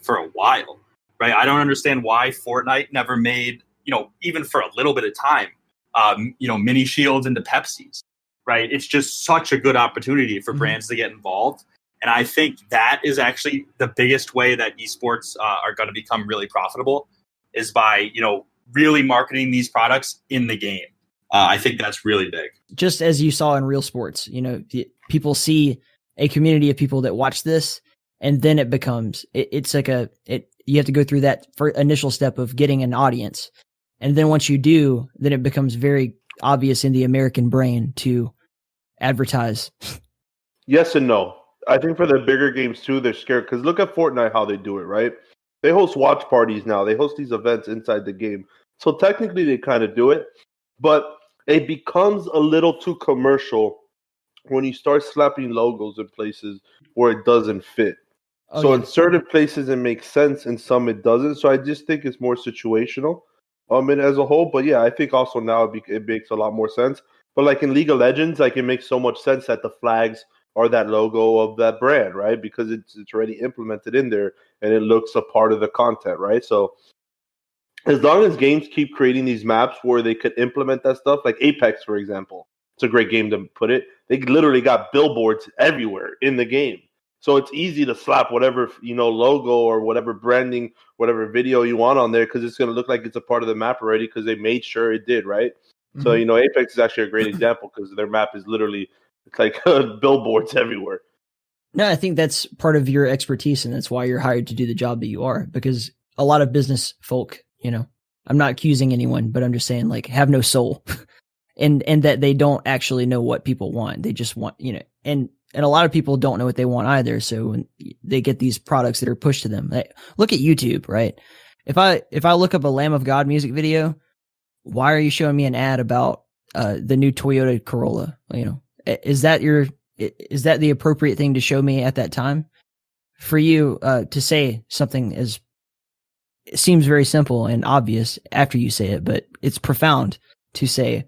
for a while, right? I don't understand why Fortnite never made, even for a little bit of time, mini shields into Pepsis, right? It's just such a good opportunity for brands to get involved. And I think that is actually the biggest way that esports are going to become really profitable is by, really marketing these products in the game. I think that's really big. Just as you saw in real sports, people see a community of people that watch this, and then it becomes, it's like you have to go through that initial step of getting an audience. And then once you do, then it becomes very obvious in the American brain to advertise. Yes and no. I think for the bigger games too, they're scared because look at Fortnite, how they do it, right? They host watch parties now. They host these events inside the game. So technically they kind of do it, but it becomes a little too commercial when you start slapping logos in places where it doesn't fit. In certain places it makes sense, in some it doesn't. So I just think it's more situational, and as a whole. But yeah, I think also now it makes a lot more sense. But like in League of Legends, like it makes so much sense that the flags or that logo of that brand, right? Because it's already implemented in there and it looks a part of the content, right? So as long as games keep creating these maps where they could implement that stuff, like Apex, for example, it's a great game to put it. They literally got billboards everywhere in the game. So it's easy to slap whatever, logo or whatever branding, whatever video you want on there because it's going to look like it's a part of the map already because they made sure it did, right? Mm-hmm. So, Apex is actually a great example because their map is literally, it's like billboards everywhere. No, I think that's part of your expertise, and that's why you're hired to do the job that you are, because a lot of business folk, I'm not accusing anyone, but I'm just saying, like, have no soul and that they don't actually know what people want. They just want, and a lot of people don't know what they want either. So when they get these products that are pushed to them, like, look at YouTube, right? If I look up a Lamb of God music video, why are you showing me an ad about the new Toyota Corolla? Is that the appropriate thing to show me at that time? For you to say something as it seems very simple and obvious after you say it, but it's profound to say.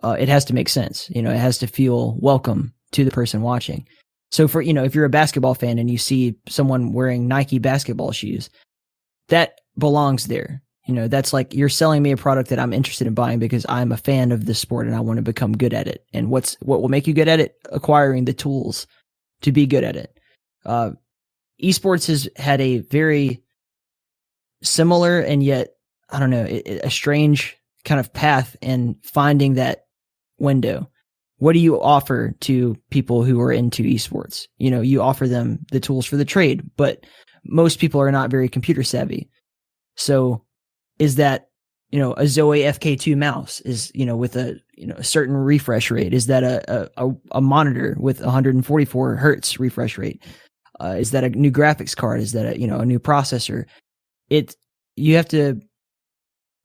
It has to make sense. It has to feel welcome to the person watching. So for, if you're a basketball fan and you see someone wearing Nike basketball shoes, that belongs there. That's like you're selling me a product that I'm interested in buying because I'm a fan of this sport and I want to become good at it. And what will make you good at it? Acquiring the tools to be good at it. Esports has had a very similar and yet, I don't know, a strange kind of path in finding that window. What do you offer to people who are into esports? You offer them the tools for the trade, but most people are not very computer savvy. So is that, a Zoe FK2 mouse is, with a certain refresh rate? Is that a monitor with 144 hertz refresh rate? Is that a new graphics card? Is that a new processor? You have to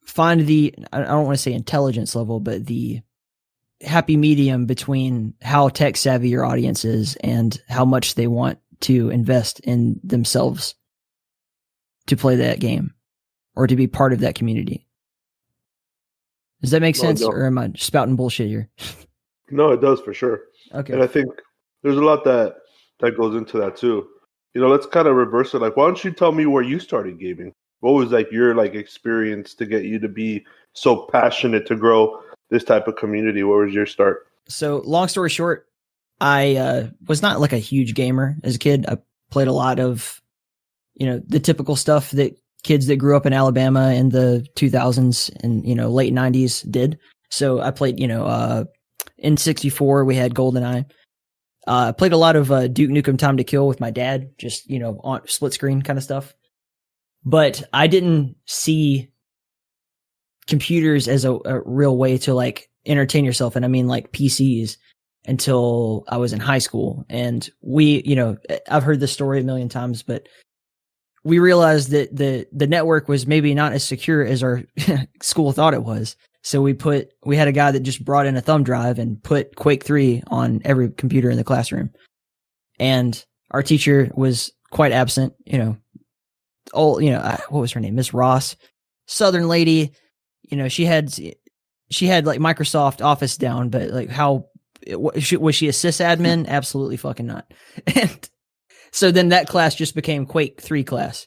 find I don't want to say intelligence level, but the happy medium between how tech savvy your audience is and how much they want to invest in themselves to play that game or to be part of that community. Does that make sense? Or am I spouting bullshit here? No, it does for sure. Okay. And I think there's a lot that goes into that too. Let's kind of reverse it. Like, why don't you tell me where you started gaming? What was your experience to get you to be so passionate to grow this type of community? What was your start? So long story short, I was not like a huge gamer as a kid. I played a lot of, the typical stuff that kids that grew up in Alabama in the 2000s and, late 90s did. So I played, in 64, we had GoldenEye. I played a lot of Duke Nukem Time to Kill with my dad, just, on split screen kind of stuff. But I didn't see computers as a real way to entertain yourself. And I mean PCs until I was in high school. And we, I've heard this story a million times, but we realized that the network was maybe not as secure as our school thought it was. So we had a guy that just brought in a thumb drive and put Quake 3 on every computer in the classroom. And our teacher was quite absent, what was her name? Miss Ross, Southern lady. She had Microsoft Office down, but was she a sysadmin? Absolutely fucking not. And so then that class just became Quake 3 class.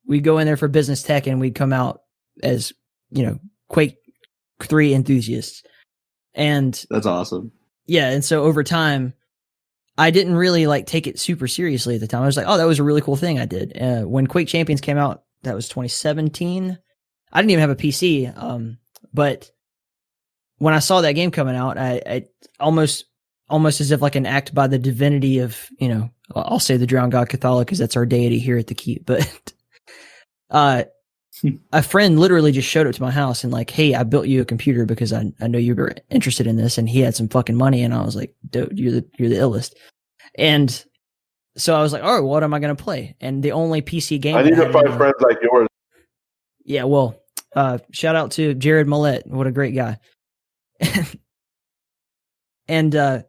We'd go in there for business tech and we'd come out as, Quake 3 enthusiasts. And that's awesome. Yeah. And so over time, I didn't really take it super seriously at the time. I was like, oh, that was a really cool thing I did. When Quake Champions came out, that was 2017. I didn't even have a PC. But when I saw that game coming out, I almost as if an act by the divinity of, I'll say the drowned god Cthulhu because that's our deity here at the Keep. But a friend literally just showed up to my house and hey, I built you a computer because I know you were interested in this, and he had some fucking money, and I was like, dude, you're the illest. And so I was like, all right, what am I going to play? And the only PC game I need to find friends like yours. Yeah, well, shout out to Jared Millette. What a great guy. And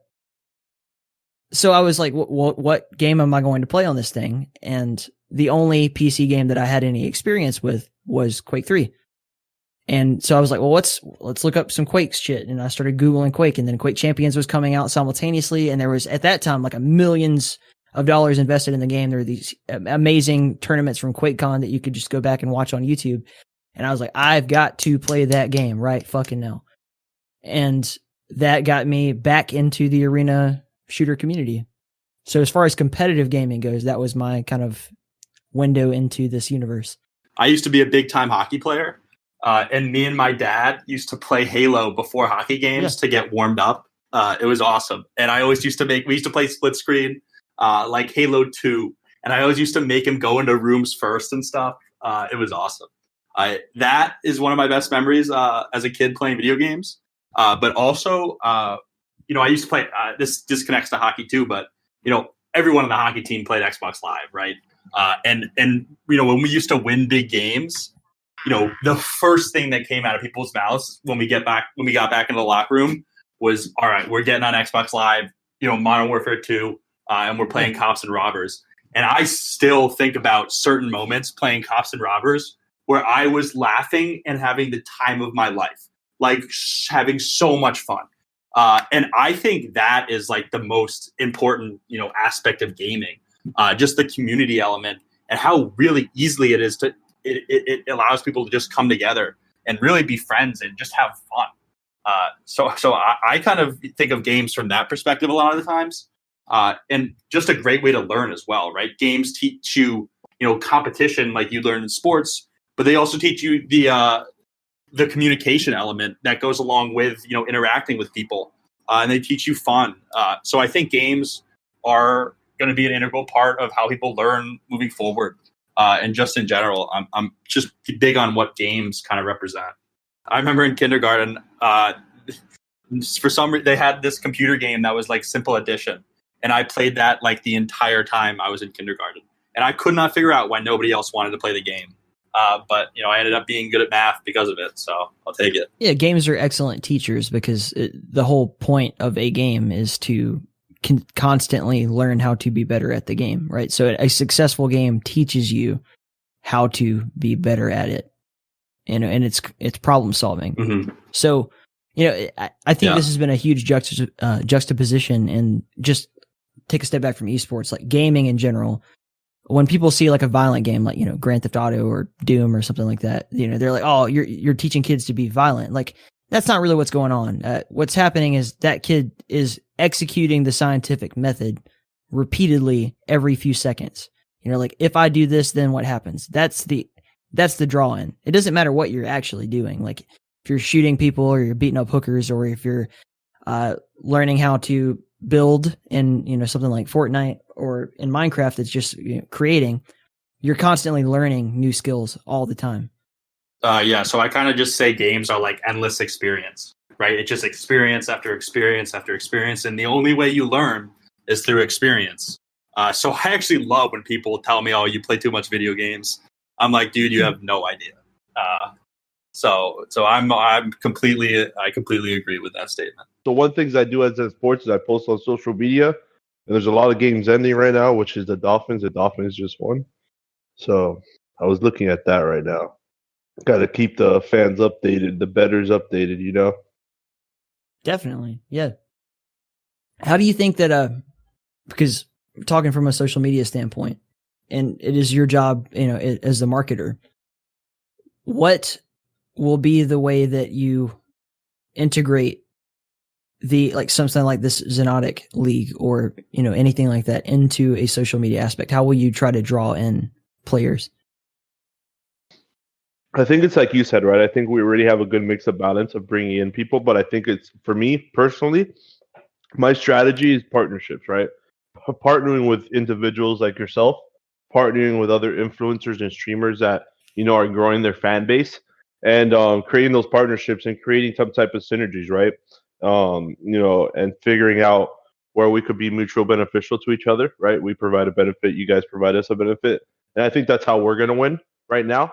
so I was like, what game am I going to play on this thing? And the only PC game that I had any experience with was Quake 3. And so I was like, well, let's look up some Quake shit. And I started Googling Quake, and then Quake Champions was coming out simultaneously. And there was at that time like millions of dollars invested in the game. There were these amazing tournaments from QuakeCon that you could just go back and watch on YouTube. And I was like, I've got to play that game right fucking now. And that got me back into the arena shooter community. So as far as competitive gaming goes, that was my kind of window into this universe. I used to be a big time hockey player. And me and my dad used to play Halo before hockey games to get warmed up. It was awesome. And I always used to play split screen, like Halo 2. And I always used to make him go into rooms first and stuff. It was awesome. That is one of my best memories as a kid playing video games. But also, I used to play, this connects to hockey too, but, everyone on the hockey team played Xbox Live, right? And when we used to win big games, the first thing that came out of people's mouths when we got back into the locker room was, all right, we're getting on Xbox Live, Modern Warfare 2, and we're playing Cops and Robbers. And I still think about certain moments playing Cops and Robbers where I was laughing and having the time of my life, like having so much fun. And I think that is like the most important, aspect of gaming, just the community element and how really easily it is to, it allows people to just come together and really be friends and just have fun. So I kind of think of games from that perspective a lot of the times. And just a great way to learn as well, right? Games teach you, competition like you learn in sports, but they also teach you the communication element that goes along with, interacting with people. And they teach you fun. So I think games are going to be an integral part of how people learn moving forward. And just in general, I'm just big on what games kind of represent. I remember in kindergarten, for some reason, they had this computer game that was like Simple Addition. And I played that like the entire time I was in kindergarten. And I could not figure out why nobody else wanted to play the game. But, I ended up being good at math because of it. So I'll take it. Yeah, games are excellent teachers because the whole point of a game is to constantly learn how to be better at the game, right? So a successful game teaches you how to be better at it, and it's problem solving. Mm-hmm. So, I think this has been a huge juxtaposition, and just take a step back from esports, like gaming in general. When people see like a violent game, like, Grand Theft Auto or Doom or something like that, they're like, oh, you're teaching kids to be violent. Like, that's not really what's going on. What's happening is that kid is executing the scientific method repeatedly every few seconds. Like, if I do this, then what happens? That's the draw-in. It doesn't matter what you're actually doing. Like, if you're shooting people or you're beating up hookers, or if you're learning how to build in something like Fortnite or in Minecraft, that's just creating, you're constantly learning new skills all the time. So I kind of just say games are like endless experience, right? It's just experience after experience after experience, and the only way you learn is through experience. So I actually love when people tell me, "Oh, you play too much video games." I'm like, dude, you have no idea. So I completely agree with that statement. So one things I do as ZenSports is I post on social media, and there's a lot of games ending right now, which is the Dolphins. The Dolphins just won. So I was looking at that right now. Got to keep the fans updated, the bettors updated, Definitely, yeah. How do you think that? Because talking from a social media standpoint, and it is your job, as the marketer, what will be the way that you integrate something like this Zenotic League or anything like that into a social media aspect? How will you try to draw in players? I think it's like you said, right? I think we already have a good mix of balance of bringing in people, but I think it's, for me personally, my strategy is partnerships, right? Partnering with individuals like yourself, partnering with other influencers and streamers that, are growing their fan base, and creating those partnerships and creating some type of synergies, right? And figuring out where we could be mutual beneficial to each other, right? We provide a benefit, you guys provide us a benefit. And I think that's how we're going to win right now.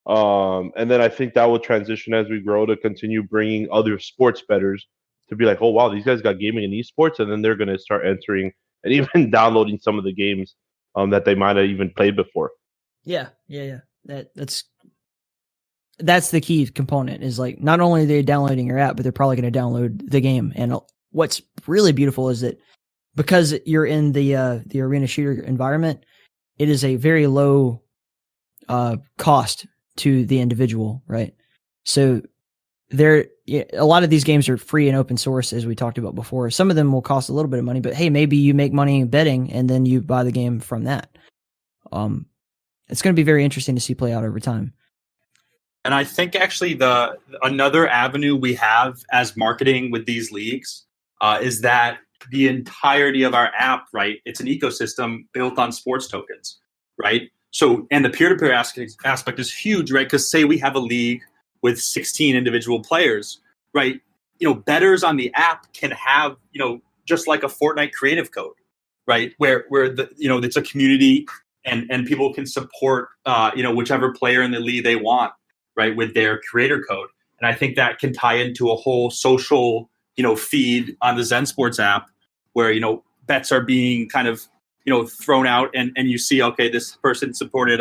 And then I think that will transition as we grow to continue bringing other sports bettors to be like, oh, wow, these guys got gaming and esports. And then they're going to start entering and even downloading some of the games that they might have even played before. Yeah. That's that's the key component is like, not only are they downloading your app, but they're probably going to download the game. And what's really beautiful is that because you're in the arena shooter environment, it is a very low cost to the individual, right? So a lot of these games are free and open source, as we talked about before. Some of them will cost a little bit of money, but hey, maybe you make money betting and then you buy the game from that. It's going to be very interesting to see play out over time. And I think actually another avenue we have as marketing with these leagues is that the entirety of our app, right? It's an ecosystem built on sports tokens, right? So, and the peer-to-peer aspect is huge, right? Because say we have a league with 16 individual players, right? Bettors on the app can have, just like a Fortnite creative code, right? Where it's a community and people can support, whichever player in the league they want, right? With their creator code. And I think that can tie into a whole social, feed on the ZenSports app where, bets are being kind of, thrown out and you see, okay, this person supported,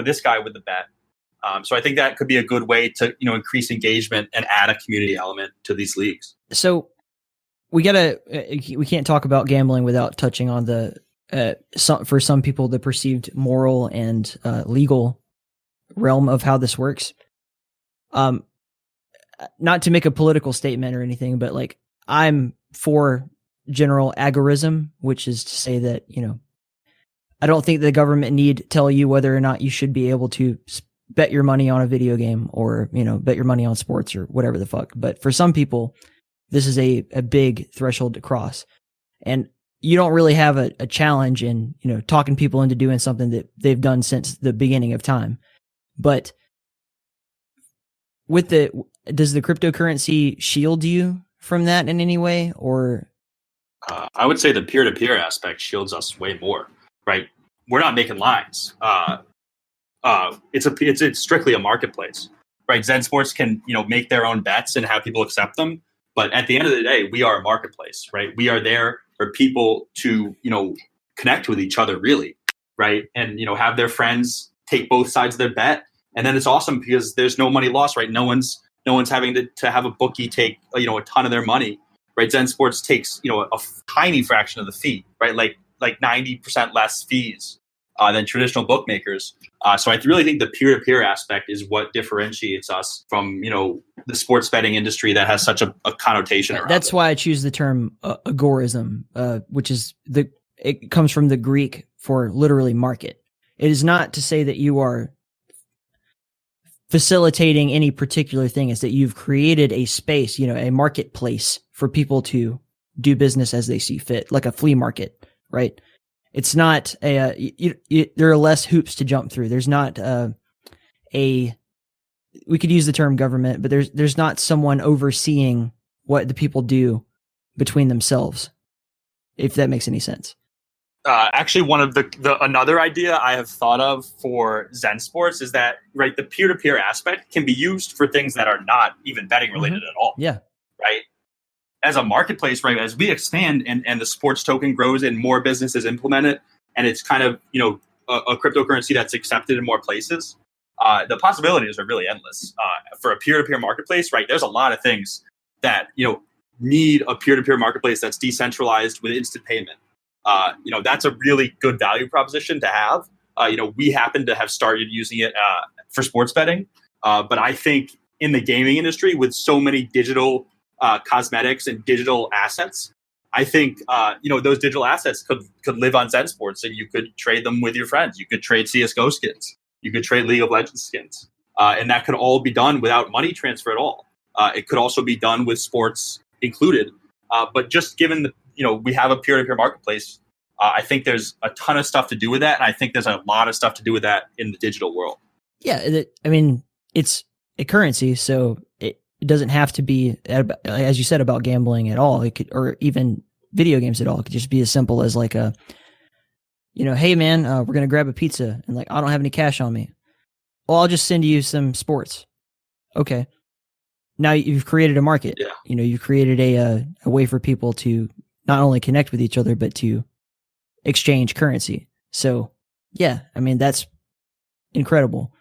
this guy with the bet. So I think that could be a good way to, increase engagement and add a community element to these leagues. So we can't talk about gambling without touching on for some people, the perceived moral and legal realm of how this works. Not to make a political statement or anything, but like I'm for general agorism, which is to say that, I don't think the government need tell you whether or not you should be able to bet your money on a video game or, bet your money on sports or whatever the fuck. But for some people, this is a big threshold to cross. And you don't really have a challenge in, talking people into doing something that they've done since the beginning of time. But does the cryptocurrency shield you from that in any way, or? I would say the peer-to-peer aspect shields us way more, right? We're not making lines. It's strictly a marketplace, right? ZenSports can, make their own bets and have people accept them. But at the end of the day, we are a marketplace, right? We are there for people to, connect with each other really, right? And, have their friends take both sides of their bet. And then it's awesome because there's no money lost, right? No one's having to have a bookie take, a ton of their money, right? ZenSports takes, a tiny fraction of the fee, right? Like 90% less fees than traditional bookmakers. So I really think the peer-to-peer aspect is what differentiates us from, the sports betting industry that has such a connotation around That's it. why I choose the term agorism, which is it comes from the Greek for literally market. It is not to say that you are facilitating any particular thing. It's that you've created a space, a marketplace for people to do business as they see fit, like a flea market, right? It's not there are less hoops to jump through. There's not we could use the term government, but there's not someone overseeing what the people do between themselves, if that makes any sense. Actually, one of another idea I have thought of for ZenSports is that, right, the peer-to-peer aspect can be used for things that are not even betting related at all. Yeah. Right. As a marketplace, right, as we expand and the sports token grows and more businesses implement it, and it's kind of, a cryptocurrency that's accepted in more places, the possibilities are really endless. For a peer-to-peer marketplace, right, there's a lot of things that, need a peer-to-peer marketplace that's decentralized with instant payment. That's a really good value proposition to have. We happen to have started using it for sports betting. But I think in the gaming industry with so many digital cosmetics and digital assets, I think, those digital assets could live on ZenSports and you could trade them with your friends. You could trade CSGO skins. You could trade League of Legends skins. And that could all be done without money transfer at all. It could also be done with sports included. But just given we have a peer-to-peer marketplace, I think there's a ton of stuff to do with that. And I think there's a lot of stuff to do with that in the digital world. Yeah. It's a currency. So it doesn't have to be, as you said, about gambling at all. It could, or even video games at all. It could just be as simple as like hey man, we're going to grab a pizza and like, I don't have any cash on me. Well, I'll just send you some sports. Okay. Now you've created a market. Yeah. You've created a way for people to not only connect with each other, but to exchange currency. So yeah, that's incredible.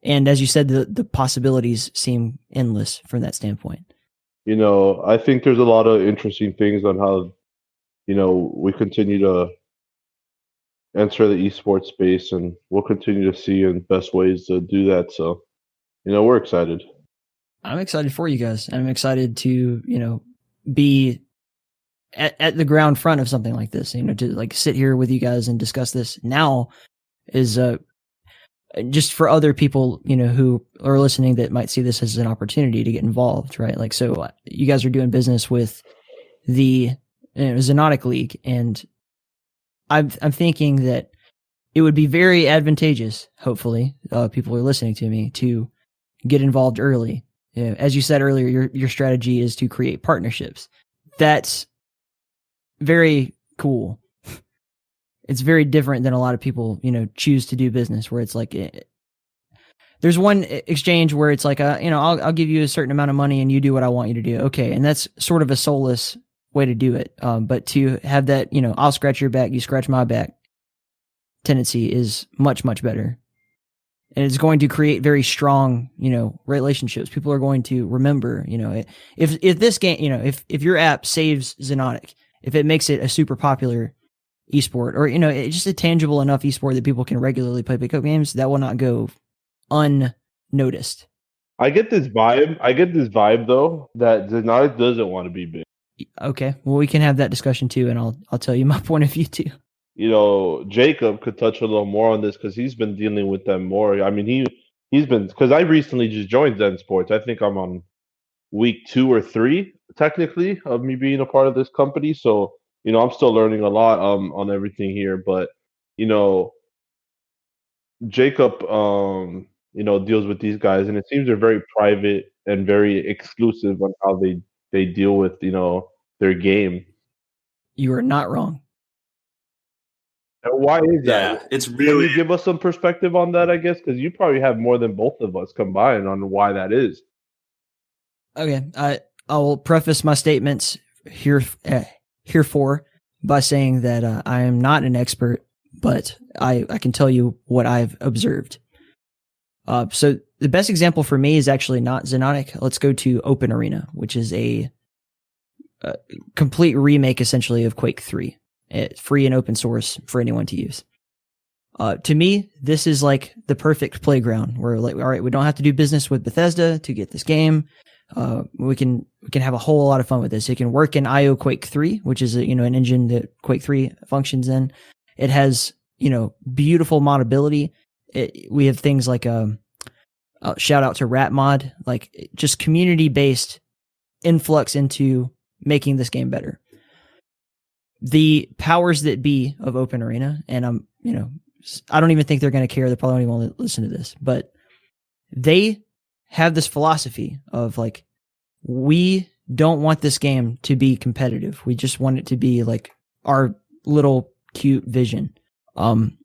And as you said, the possibilities seem endless from that standpoint. I think there's a lot of interesting things on how, we continue to enter the esports space, and we'll continue to see in best ways to do that. So, we're excited. I'm excited for you guys. I'm excited to, be at the ground front of something like this, to like sit here with you guys and discuss this now is, just for other people, who are listening that might see this as an opportunity to get involved, right? Like, so you guys are doing business with the Zenotic League, and I'm thinking that it would be very advantageous, hopefully, people are listening to me, to get involved early. As you said earlier, your strategy is to create partnerships. That's very cool. It's very different than a lot of people, choose to do business, where it's like, there's one exchange where it's like, I'll give you a certain amount of money and you do what I want you to do. Okay. And that's sort of a soulless way to do it. But to have that, I'll scratch your back, you scratch my back tendency is much, much better. And it's going to create very strong, relationships. People are going to remember, if this game, if your app saves Zenotic, if it makes it a super popular esport, or it's just a tangible enough esport that people can regularly play pickup games, that will not go unnoticed. I get this vibe though, that Zenotic doesn't want to be big. Okay, well, we can have that discussion too, and I'll tell you my point of view too. Jacob could touch a little more on this because he's been dealing with them more. I mean, he's been, because I recently just joined ZenSports. I think I'm on week 2 or 3 technically of me being a part of this company. So I'm still learning a lot on everything here. But Jacob deals with these guys, and it seems they're very private and very exclusive on how they deal with their game. You are not wrong. And why is that? Yeah, it's really. Can you give us some perspective on that, I guess? Because you probably have more than both of us combined on why that is. Okay, I will preface my statements herefore by saying that I am not an expert, but I can tell you what I've observed. So the best example for me is actually not Zenotic. Let's go to Open Arena, which is a complete remake, essentially, of Quake 3. It's free and open source for anyone to use. To me, this is like the perfect playground where, like, all right, we don't have to do business with Bethesda to get this game. We can have a whole lot of fun with this. It can work in IO Quake 3, which is an engine that Quake 3 functions in. It has beautiful modability. We have things like shout out to Rat Mod, like just community based influx into making this game better. The powers that be of Open Arena, and I don't even think they're going to care. They probably don't even want to listen to this, but they have this philosophy of like, we don't want this game to be competitive. We just want it to be like our little cute vision,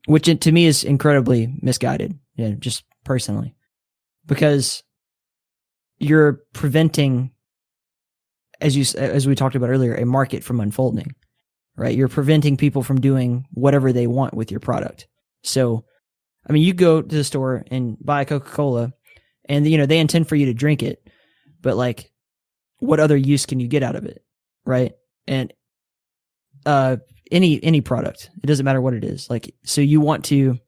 which to me is incredibly misguided. Just personally, because you're preventing, as we talked about earlier, a market from unfolding. Right? You're preventing people from doing whatever they want with your product. So, I mean, you go to the store and buy a Coca-Cola and, they intend for you to drink it, but like, what other use can you get out of it? Right? And, any product, it doesn't matter what it is. Like, so you want to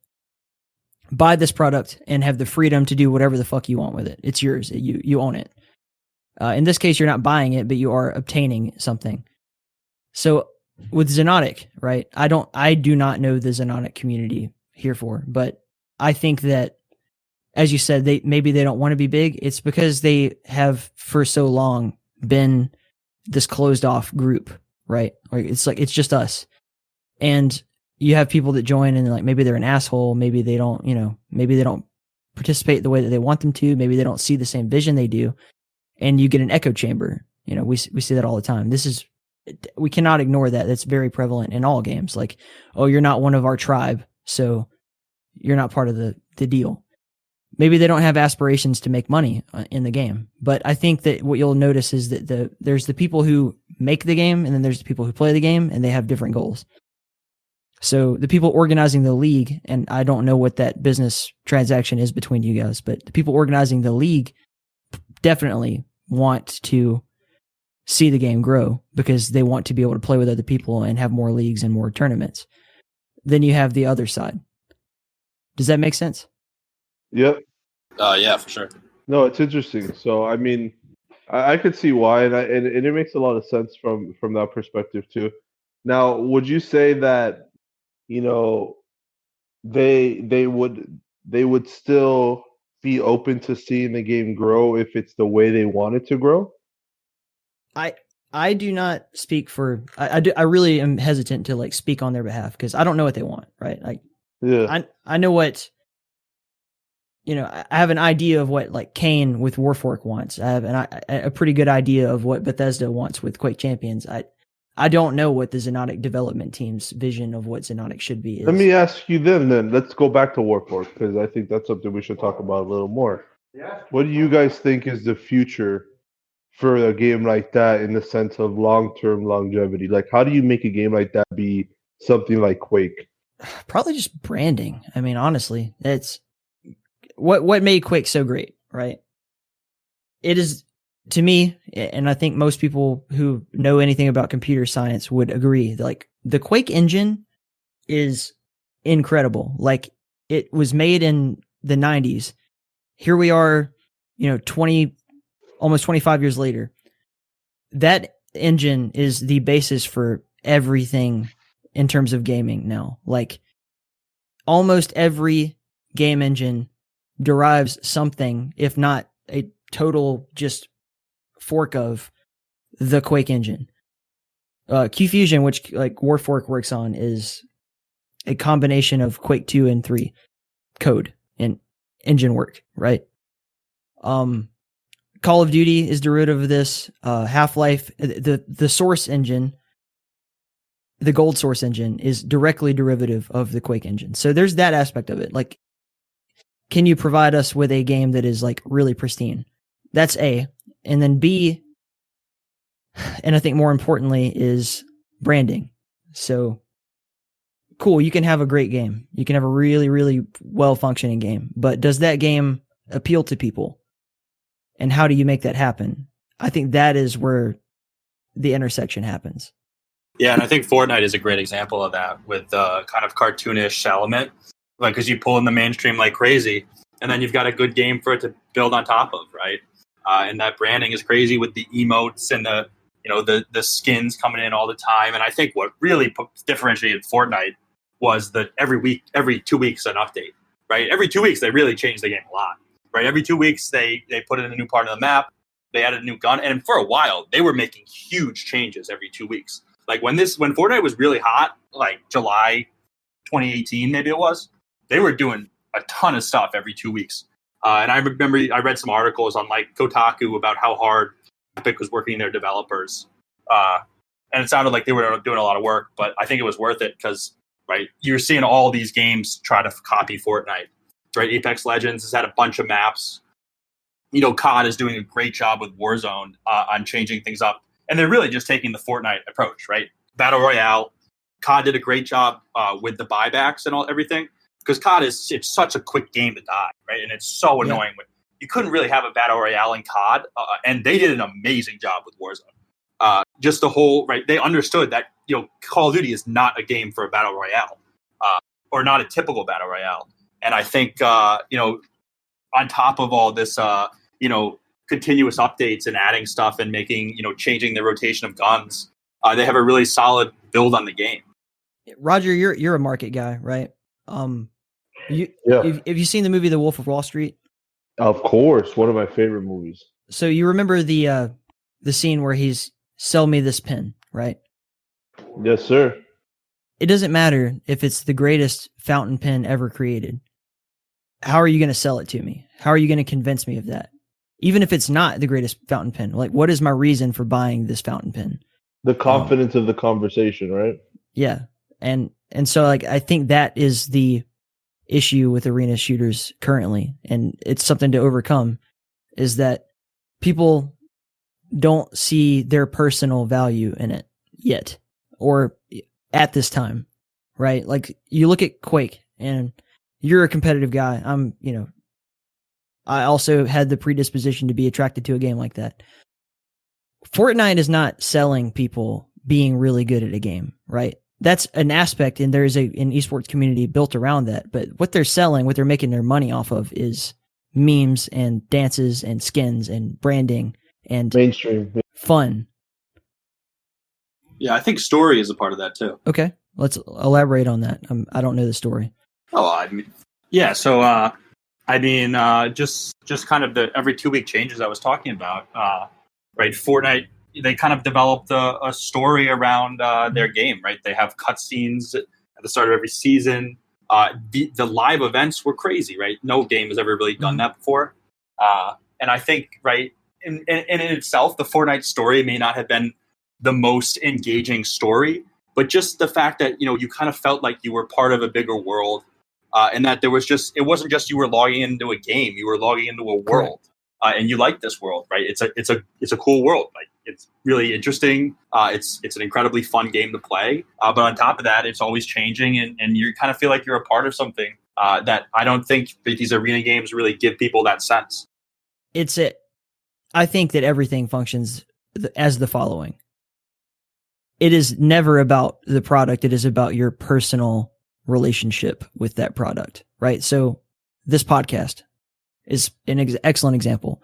buy this product and have the freedom to do whatever the fuck you want with it. It's yours. You own it. In this case, you're not buying it, but you are obtaining something. So, with Zenotic, right? I do not know the Zenotic community herefore, but I think that, as you said, maybe they don't want to be big. It's because they have for so long been this closed off group, right? Or it's like, it's just us. And you have people that join and like, maybe they're an asshole. Maybe they don't, maybe they don't participate the way that they want them to. Maybe they don't see the same vision they do. And you get an echo chamber. We see that all the time. We cannot ignore that. That's very prevalent in all games. Like, oh, you're not one of our tribe, so you're not part of the deal. Maybe they don't have aspirations to make money in the game, but I think that what you'll notice is that there's the people who make the game, and then there's the people who play the game, and they have different goals. So the people organizing the league, and I don't know what that business transaction is between you guys, but the people organizing the league definitely want to see the game grow because they want to be able to play with other people and have more leagues and more tournaments. Then you have the other side. Does that make sense? Yep. Yeah, for sure. No, it's interesting. So, I mean, I could see why, and it makes a lot of sense from that perspective too. Now, would you say that, you know, they would still be open to seeing the game grow if it's the way they want it to grow? I do not speak for. I really am hesitant to like speak on their behalf because I don't know what they want. Right? Like, Yeah. I know what. I have an idea of what like Kane with Warfork wants. I have a pretty good idea of what Bethesda wants with Quake Champions. I don't know what the Xenotic development team's vision of what Xenotic should be is. Let me ask you then. Let's go back to Warfork because I think that's something we should talk about a little more. What do you guys think is the future for a game like that in the sense of long-term longevity? Like, how do you make a game like that be something like Quake? Probably just branding. I mean, honestly, it's what made Quake so great, right? It is, to me, and I think most people who know anything about computer science would agree, like the Quake engine is incredible. Like, it was made in the 90s. Here we are, almost 25 years later. That engine is the basis for everything in terms of gaming now. Like, almost every game engine derives something, if not a total just fork of the Quake engine. Qfusion, which like Warfork works on, is a combination of Quake 2 and 3 code and engine work, right? Call of Duty is derivative of this. Half-Life, the source engine, the gold source engine, is directly derivative of the Quake engine. So there's that aspect of it. Like, can you provide us with a game that is like really pristine? That's A. And then B, and I think more importantly, is branding. So cool, you can have a great game. You can have a really, really well-functioning game. But does that game appeal to people? And how do you make that happen? I think that is where the intersection happens. Yeah, and I think Fortnite is a great example of that with kind of cartoonish element. Like, because you pull in the mainstream like crazy, and then you've got a good game for it to build on top of, right? And that branding is crazy with the emotes and the skins coming in all the time. And I think what really differentiated Fortnite was that every 2 weeks an update, right? Every 2 weeks they really changed the game a lot, right? Every 2 weeks they put in a new part of the map, they added a new gun, and for a while they were making huge changes every 2 weeks. Like when Fortnite was really hot, like July 2018 maybe it was, they were doing a ton of stuff every 2 weeks. And I remember I read some articles on like Kotaku about how hard Epic was working their developers. And it sounded like they were doing a lot of work, but I think it was worth it because, right, you're seeing all these games try to copy Fortnite, right? Apex Legends has had a bunch of maps. COD is doing a great job with Warzone on changing things up. And they're really just taking the Fortnite approach, right? Battle Royale. COD did a great job with the buybacks and everything. Because COD it's such a quick game to die, right? And it's so annoying. Yeah. You couldn't really have a Battle Royale in COD. And they did an amazing job with Warzone. Just the whole, right? They understood that, Call of Duty is not a game for a Battle Royale. Or not a typical Battle Royale. And I think, on top of all this, continuous updates and adding stuff and making, changing the rotation of guns, they have a really solid build on the game. Roger, you're a market guy, right? Have you seen the movie The Wolf of Wall Street? Of course, one of my favorite movies. So you remember the scene where he's sell me this pen, right? Yes, sir. It doesn't matter if it's the greatest fountain pen ever created. How are you going to sell it to me? How are you going to convince me of that? Even if it's not the greatest fountain pen, like what is my reason for buying this fountain pen? The confidence of the conversation, right? Yeah. And so like I think that is the issue with arena shooters currently, and it's something to overcome, is that people don't see their personal value in it yet, or at this time. right? Like you look at Quake, and you're a competitive guy. I also had the predisposition to be attracted to a game like that. Fortnite is not selling people being really good at a game, right? That's an aspect, and there's an esports community built around that. But what they're selling, what they're making their money off of is memes and dances and skins and branding and mainstream fun. Yeah, I think story is a part of that too. Okay, let's elaborate on that. I don't know the story. Oh, I mean, yeah. So, just kind of the every 2-week changes I was talking about, right? Fortnite, they kind of developed a story around their game, right? They have cutscenes at the start of every season. The live events were crazy, right? No game has ever really done that before. And I think, right, in itself, the Fortnite story may not have been the most engaging story, but just the fact that, you kind of felt like you were part of a bigger world, and that it wasn't just you were logging into a game, you were logging into a world, and you like this world, right? It's a cool world. Like, it's really interesting. It's an incredibly fun game to play. But on top of that, it's always changing, and you kind of feel like you're a part of something that I don't think that these arena games really give people that sense. I think that everything functions as the following. It is never about the product. It is about your personal relationship with that product, right? So this podcast is an excellent example.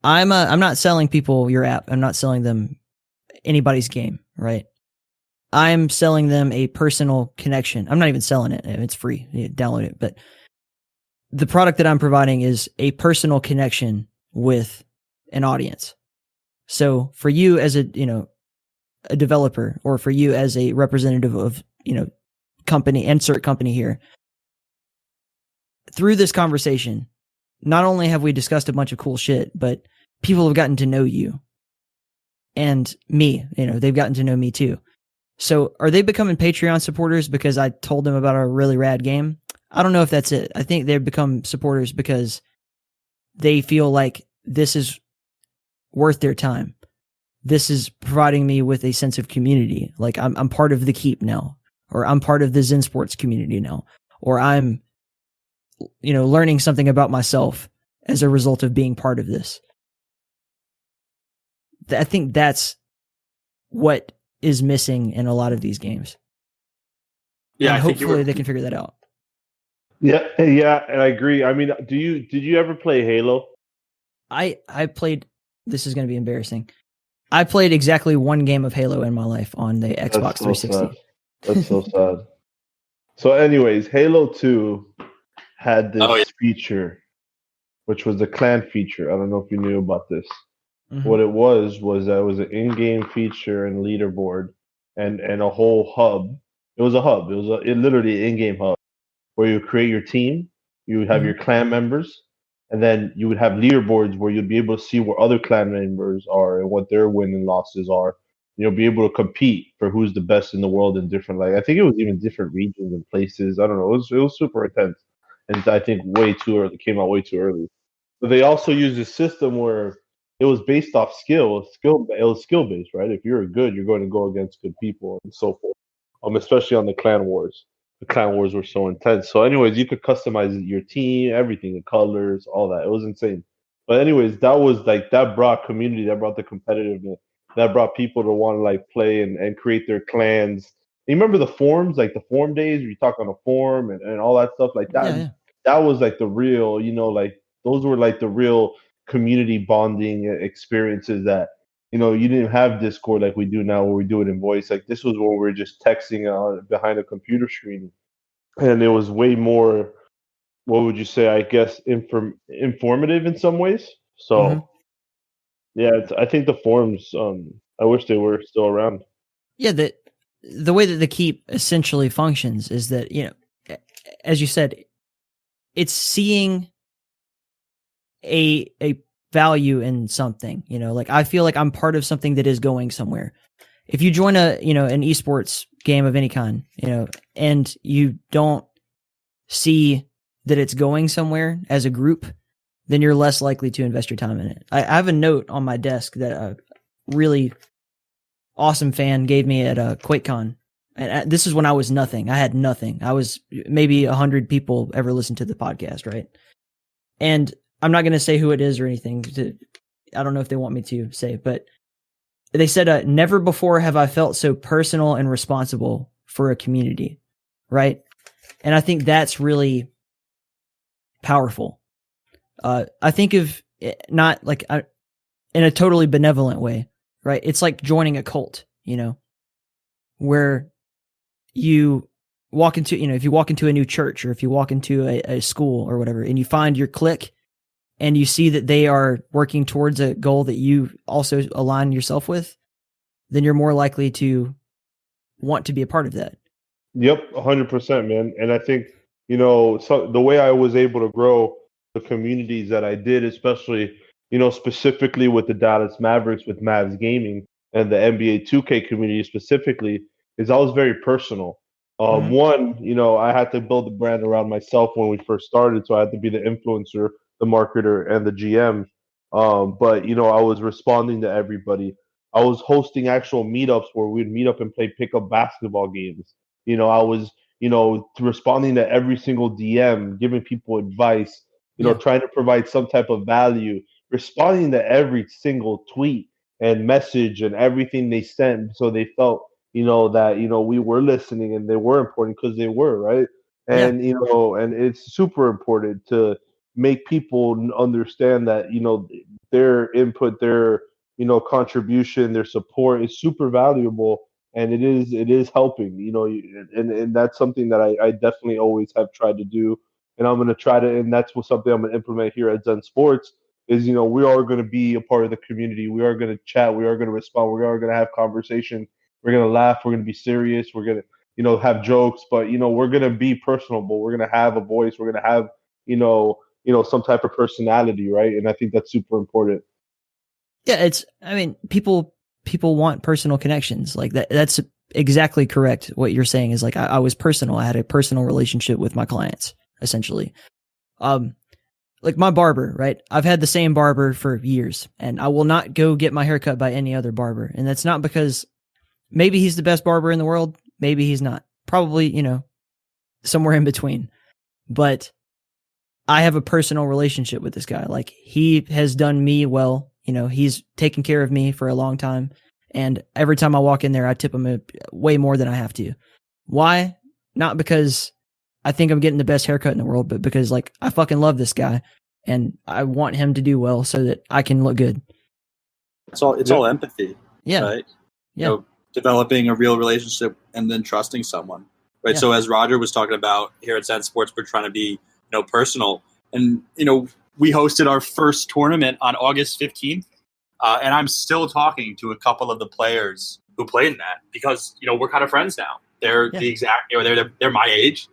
I'm not selling people your app. I'm not selling them anybody's game, right? I'm selling them a personal connection. I'm not even selling it. It's free. You download it. But the product that I'm providing is a personal connection with an audience. So for you as a developer, or for you as a representative of, company, insert company here, through this conversation, not only have we discussed a bunch of cool shit, but people have gotten to know you and me. They've gotten to know me too. So are they becoming Patreon supporters because I told them about a really rad game? I don't know if that's it. I think they've become supporters because they feel like this is worth their time. This is providing me with a sense of community. Like I'm part of the Keep now, or I'm part of the ZenSports community now, or I'm, learning something about myself as a result of being part of this. I think that's what is missing in a lot of these games. Yeah, and hopefully they can figure that out. Yeah, and I agree. I mean, did you ever play Halo? I played. This is going to be embarrassing. I played exactly one game of Halo in my life on the Xbox 360. Sad. That's so sad. So anyways, Halo 2 had this feature, which was the clan feature. I don't know if you knew about this. Mm-hmm. What it was that it was an in-game feature and leaderboard and a whole hub. It was a hub. It was literally an in-game hub where you create your team, you would have your clan members, and then you would have leaderboards where you'd be able to see where other clan members are and what their win and losses are. You'll be able to compete for who's the best in the world in different, I think it was even different regions and places. I don't know. It was super intense. And I think way too early, came out way too early. But they also used a system where it was based off skill. It was skill based, right? If you're good, you're going to go against good people and so forth. Especially on the clan wars. The clan wars were so intense. So anyways, you could customize your team, everything, the colors, all that. It was insane. But anyways, that was that brought community, that brought the competitiveness, that brought people to want to play and create their clans. You remember the forums, the forum days where you talk on a forum and all that stuff like that? Yeah. That was the real, those were the real community bonding experiences that, you didn't have Discord like we do now where we do it in voice. This was where we're just texting behind a computer screen. And it was way more, what would you say, I guess, informative in some ways. So, yeah, I think the forums, I wish they were still around. Yeah, the way that the Keep essentially functions is that, as you said, it's seeing a value in something, I feel like I'm part of something that is going somewhere. If you join an esports game of any kind, and you don't see that it's going somewhere as a group, then you're less likely to invest your time in it. I have a note on my desk that a really awesome fan gave me at QuakeCon and this is when I was nothing. I had nothing. I was maybe 100 people ever listened to the podcast, right? And I'm not going to say who it is or anything. I don't know if they want me to say, but they said, never before have I felt so personal and responsible for a community, right? And I think that's really powerful. I think of it not like in a totally benevolent way, right? It's like joining a cult, where you walk into, if you walk into a new church or if you walk into a school or whatever, and you find your clique and you see that they are working towards a goal that you also align yourself with, then you're more likely to want to be a part of that. Yep, 100%, man. And I think, so the way I was able to grow the communities that I did, especially, specifically with the Dallas Mavericks, with Mavs Gaming, and the NBA 2K community specifically, is I was very personal. One, I had to build the brand around myself when we first started, so I had to be the influencer, the marketer, and the GM. But, I was responding to everybody. I was hosting actual meetups where we'd meet up and play pickup basketball games. I was, responding to every single DM, giving people advice, trying to provide some type of value, responding to every single tweet and message and everything they sent. So they felt, that, we were listening and they were important because they were, right? And, and it's super important to make people understand that, their input, their, contribution, their support is super valuable. And it is helping, and that's something that I definitely always have tried to do. And I'm going to try to, and that's something I'm going to implement here at ZenSports is, we are going to be a part of the community. We are going to chat. We are going to respond. We are going to have conversation. We're going to laugh. We're going to be serious. We're going to, have jokes, but, we're going to be personable. We're going to have a voice. We're going to have, some type of personality. Right. And I think that's super important. Yeah. People want personal connections like that. That's exactly correct. What you're saying is like, I was personal. I had a personal relationship with my clients essentially. Like my barber, right? I've had the same barber for years and I will not go get my hair cut by any other barber. And that's not because maybe he's the best barber in the world. Maybe he's not. Probably, somewhere in between. But I have a personal relationship with this guy. Like he has done me well. He's taken care of me for a long time. And every time I walk in there, I tip him way more than I have to. Why? Not because I think I'm getting the best haircut in the world, but because like I fucking love this guy and I want him to do well so that I can look good. It's all empathy. Yeah. Right. Yeah. Developing a real relationship and then trusting someone. Right. Yeah. So as Roger was talking about here at ZenSports, we're trying to be, personal. And, we hosted our first tournament on August 15th. And I'm still talking to a couple of the players who played in that because, we're kind of friends now. They're the exact, they're my age.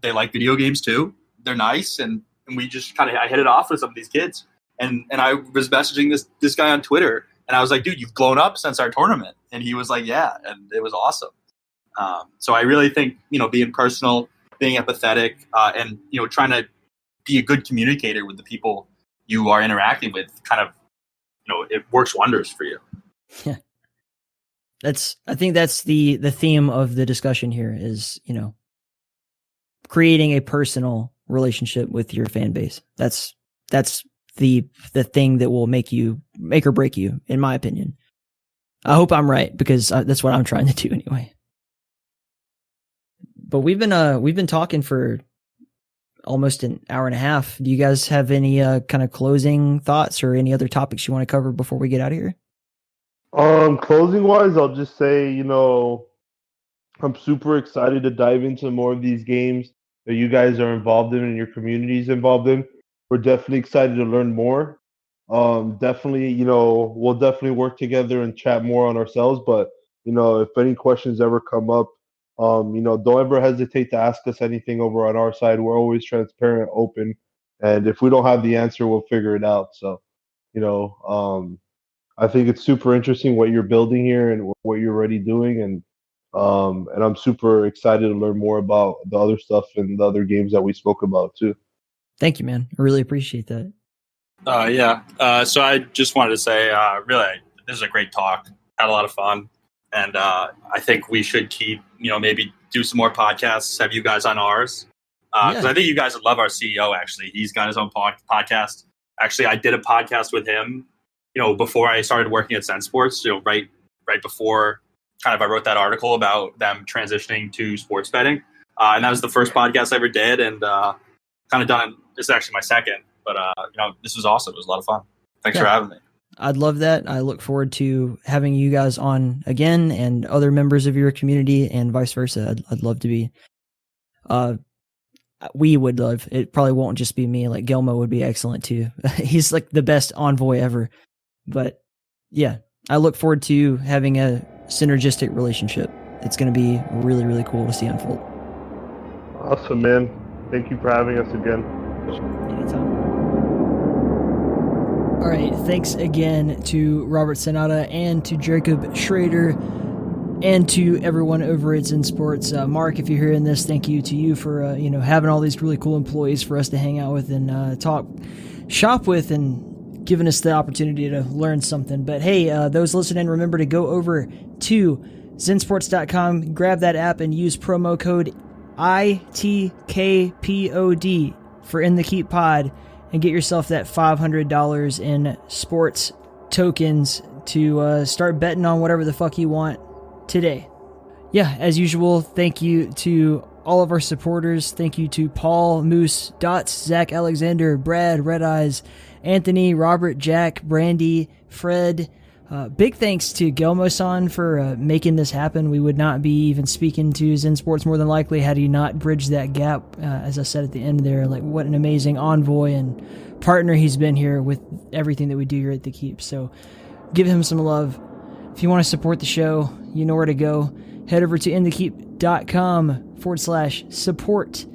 They like video games too. They're nice. And we just I hit it off with some of these kids. And I was messaging this guy on Twitter and I was like, dude, you've blown up since our tournament. And he was like, yeah. And it was awesome. So I really think, being personal, being empathetic, and, trying to be a good communicator with the people you are interacting with kind of, it works wonders for you. Yeah. I think that's the theme of the discussion here is, creating a personal relationship with your fan base. That's the thing that will make or break you, in my opinion. I hope I'm right because that's what I'm trying to do anyway. But we've been talking for almost an hour and a half. Do you guys have any kind of closing thoughts or any other topics you want to cover before we get out of here? Closing wise, I'll just say, I'm super excited to dive into more of these games that you guys are involved in and your community is involved in. We're definitely excited to learn more. Definitely, we'll definitely work together and chat more on ourselves. But, if any questions ever come up, don't ever hesitate to ask us anything over on our side. We're always transparent, open. And if we don't have the answer, we'll figure it out. So, I think it's super interesting what you're building here and what you're already doing. And I'm super excited to learn more about the other stuff and the other games that we spoke about too. Thank you, man. I really appreciate that. So I just wanted to say, really, this is a great talk. Had a lot of fun. And I think we should keep, maybe do some more podcasts, have you guys on ours. Because I think you guys would love our CEO, actually. He's got his own podcast. Actually, I did a podcast with him, before I started working at ZenSports, right before kind of I wrote that article about them transitioning to sports betting. And that was the first podcast I ever did, and kind of done. This is actually my second, but this was awesome. It was a lot of fun. Thanks for having me. I'd love that. I look forward to having you guys on again, and other members of your community, and vice versa. I'd love to be. We would love. It probably won't just be me. Like Gelmo would be excellent too. He's like the best envoy ever. But yeah, I look forward to having a synergistic relationship. It's going to be really, really cool to see unfold. Awesome, man. Thank you for having us again. Anytime. All right. Thanks again to Robert Caneda and to Jacob Shrader and to everyone over at ZenSports. Mark, if you're hearing this, thank you to you for having all these really cool employees for us to hang out with and talk shop with, and giving us the opportunity to learn something. But hey, those listening, remember to go over to ZenSports.com, grab that app, and use promo code ITKPOD for In the Keep Pod, and get yourself that $500 in sports tokens to start betting on whatever the fuck you want today. Yeah, as usual, thank you to all of our supporters. Thank you to Paul, Moose, Dots, Zach Alexander, Brad, Red Eyes, Anthony, Robert, Jack, Brandy, Fred. Big thanks to Gelmo-san for making this happen. We would not be even speaking to ZenSports more than likely had he not bridged that gap. As I said at the end there, like what an amazing envoy and partner he's been here with everything that we do here at The Keep. So give him some love. If you want to support the show, you know where to go. Head over to inthekeep.com/support.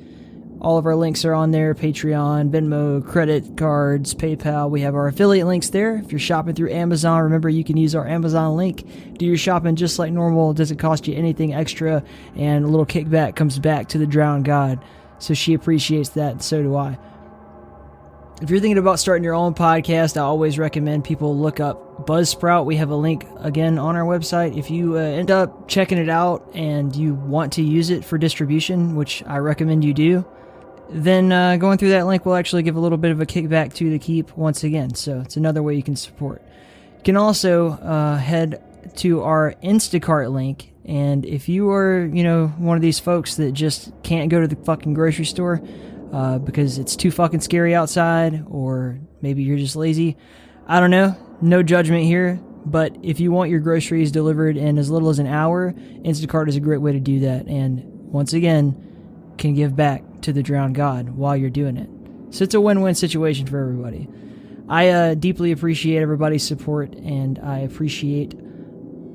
All of our links are on there: Patreon, Venmo, credit cards, PayPal. We have our affiliate links there. If you're shopping through Amazon, remember you can use our Amazon link. Do your shopping just like normal. It doesn't cost you anything extra, and a little kickback comes back to the drowned god. So she appreciates that, and so do I. If you're thinking about starting your own podcast, I always recommend people look up Buzzsprout. We have a link again on our website. If you end up checking it out and you want to use it for distribution, which I recommend you do, then going through that link will actually give a little bit of a kickback to The Keep once again. So it's another way you can support. You can also head to our Instacart link. And if you are, one of these folks that just can't go to the fucking grocery store because it's too fucking scary outside, or maybe you're just lazy, I don't know. No judgment here. But if you want your groceries delivered in as little as an hour, Instacart is a great way to do that. And once again, can give back to the drowned god while you're doing it. So it's a win-win situation for everybody. I deeply appreciate everybody's support, and I appreciate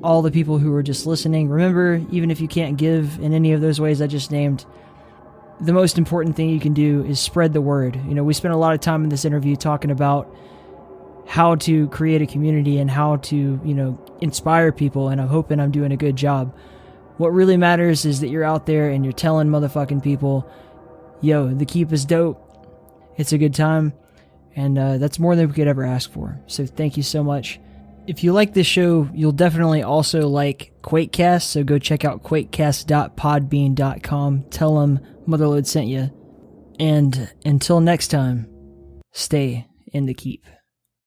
all the people who are just listening. Remember, even if you can't give in any of those ways I just named, the most important thing you can do is spread the word. We spent a lot of time in this interview talking about how to create a community and how to, inspire people, and I'm hoping I'm doing a good job. What really matters is that you're out there and you're telling motherfucking people, yo, The Keep is dope. It's a good time. And that's more than we could ever ask for. So thank you so much. If you like this show, you'll definitely also like QuakeCast. So go check out quakecast.podbean.com. Tell them Motherload sent you. And until next time, stay in The Keep.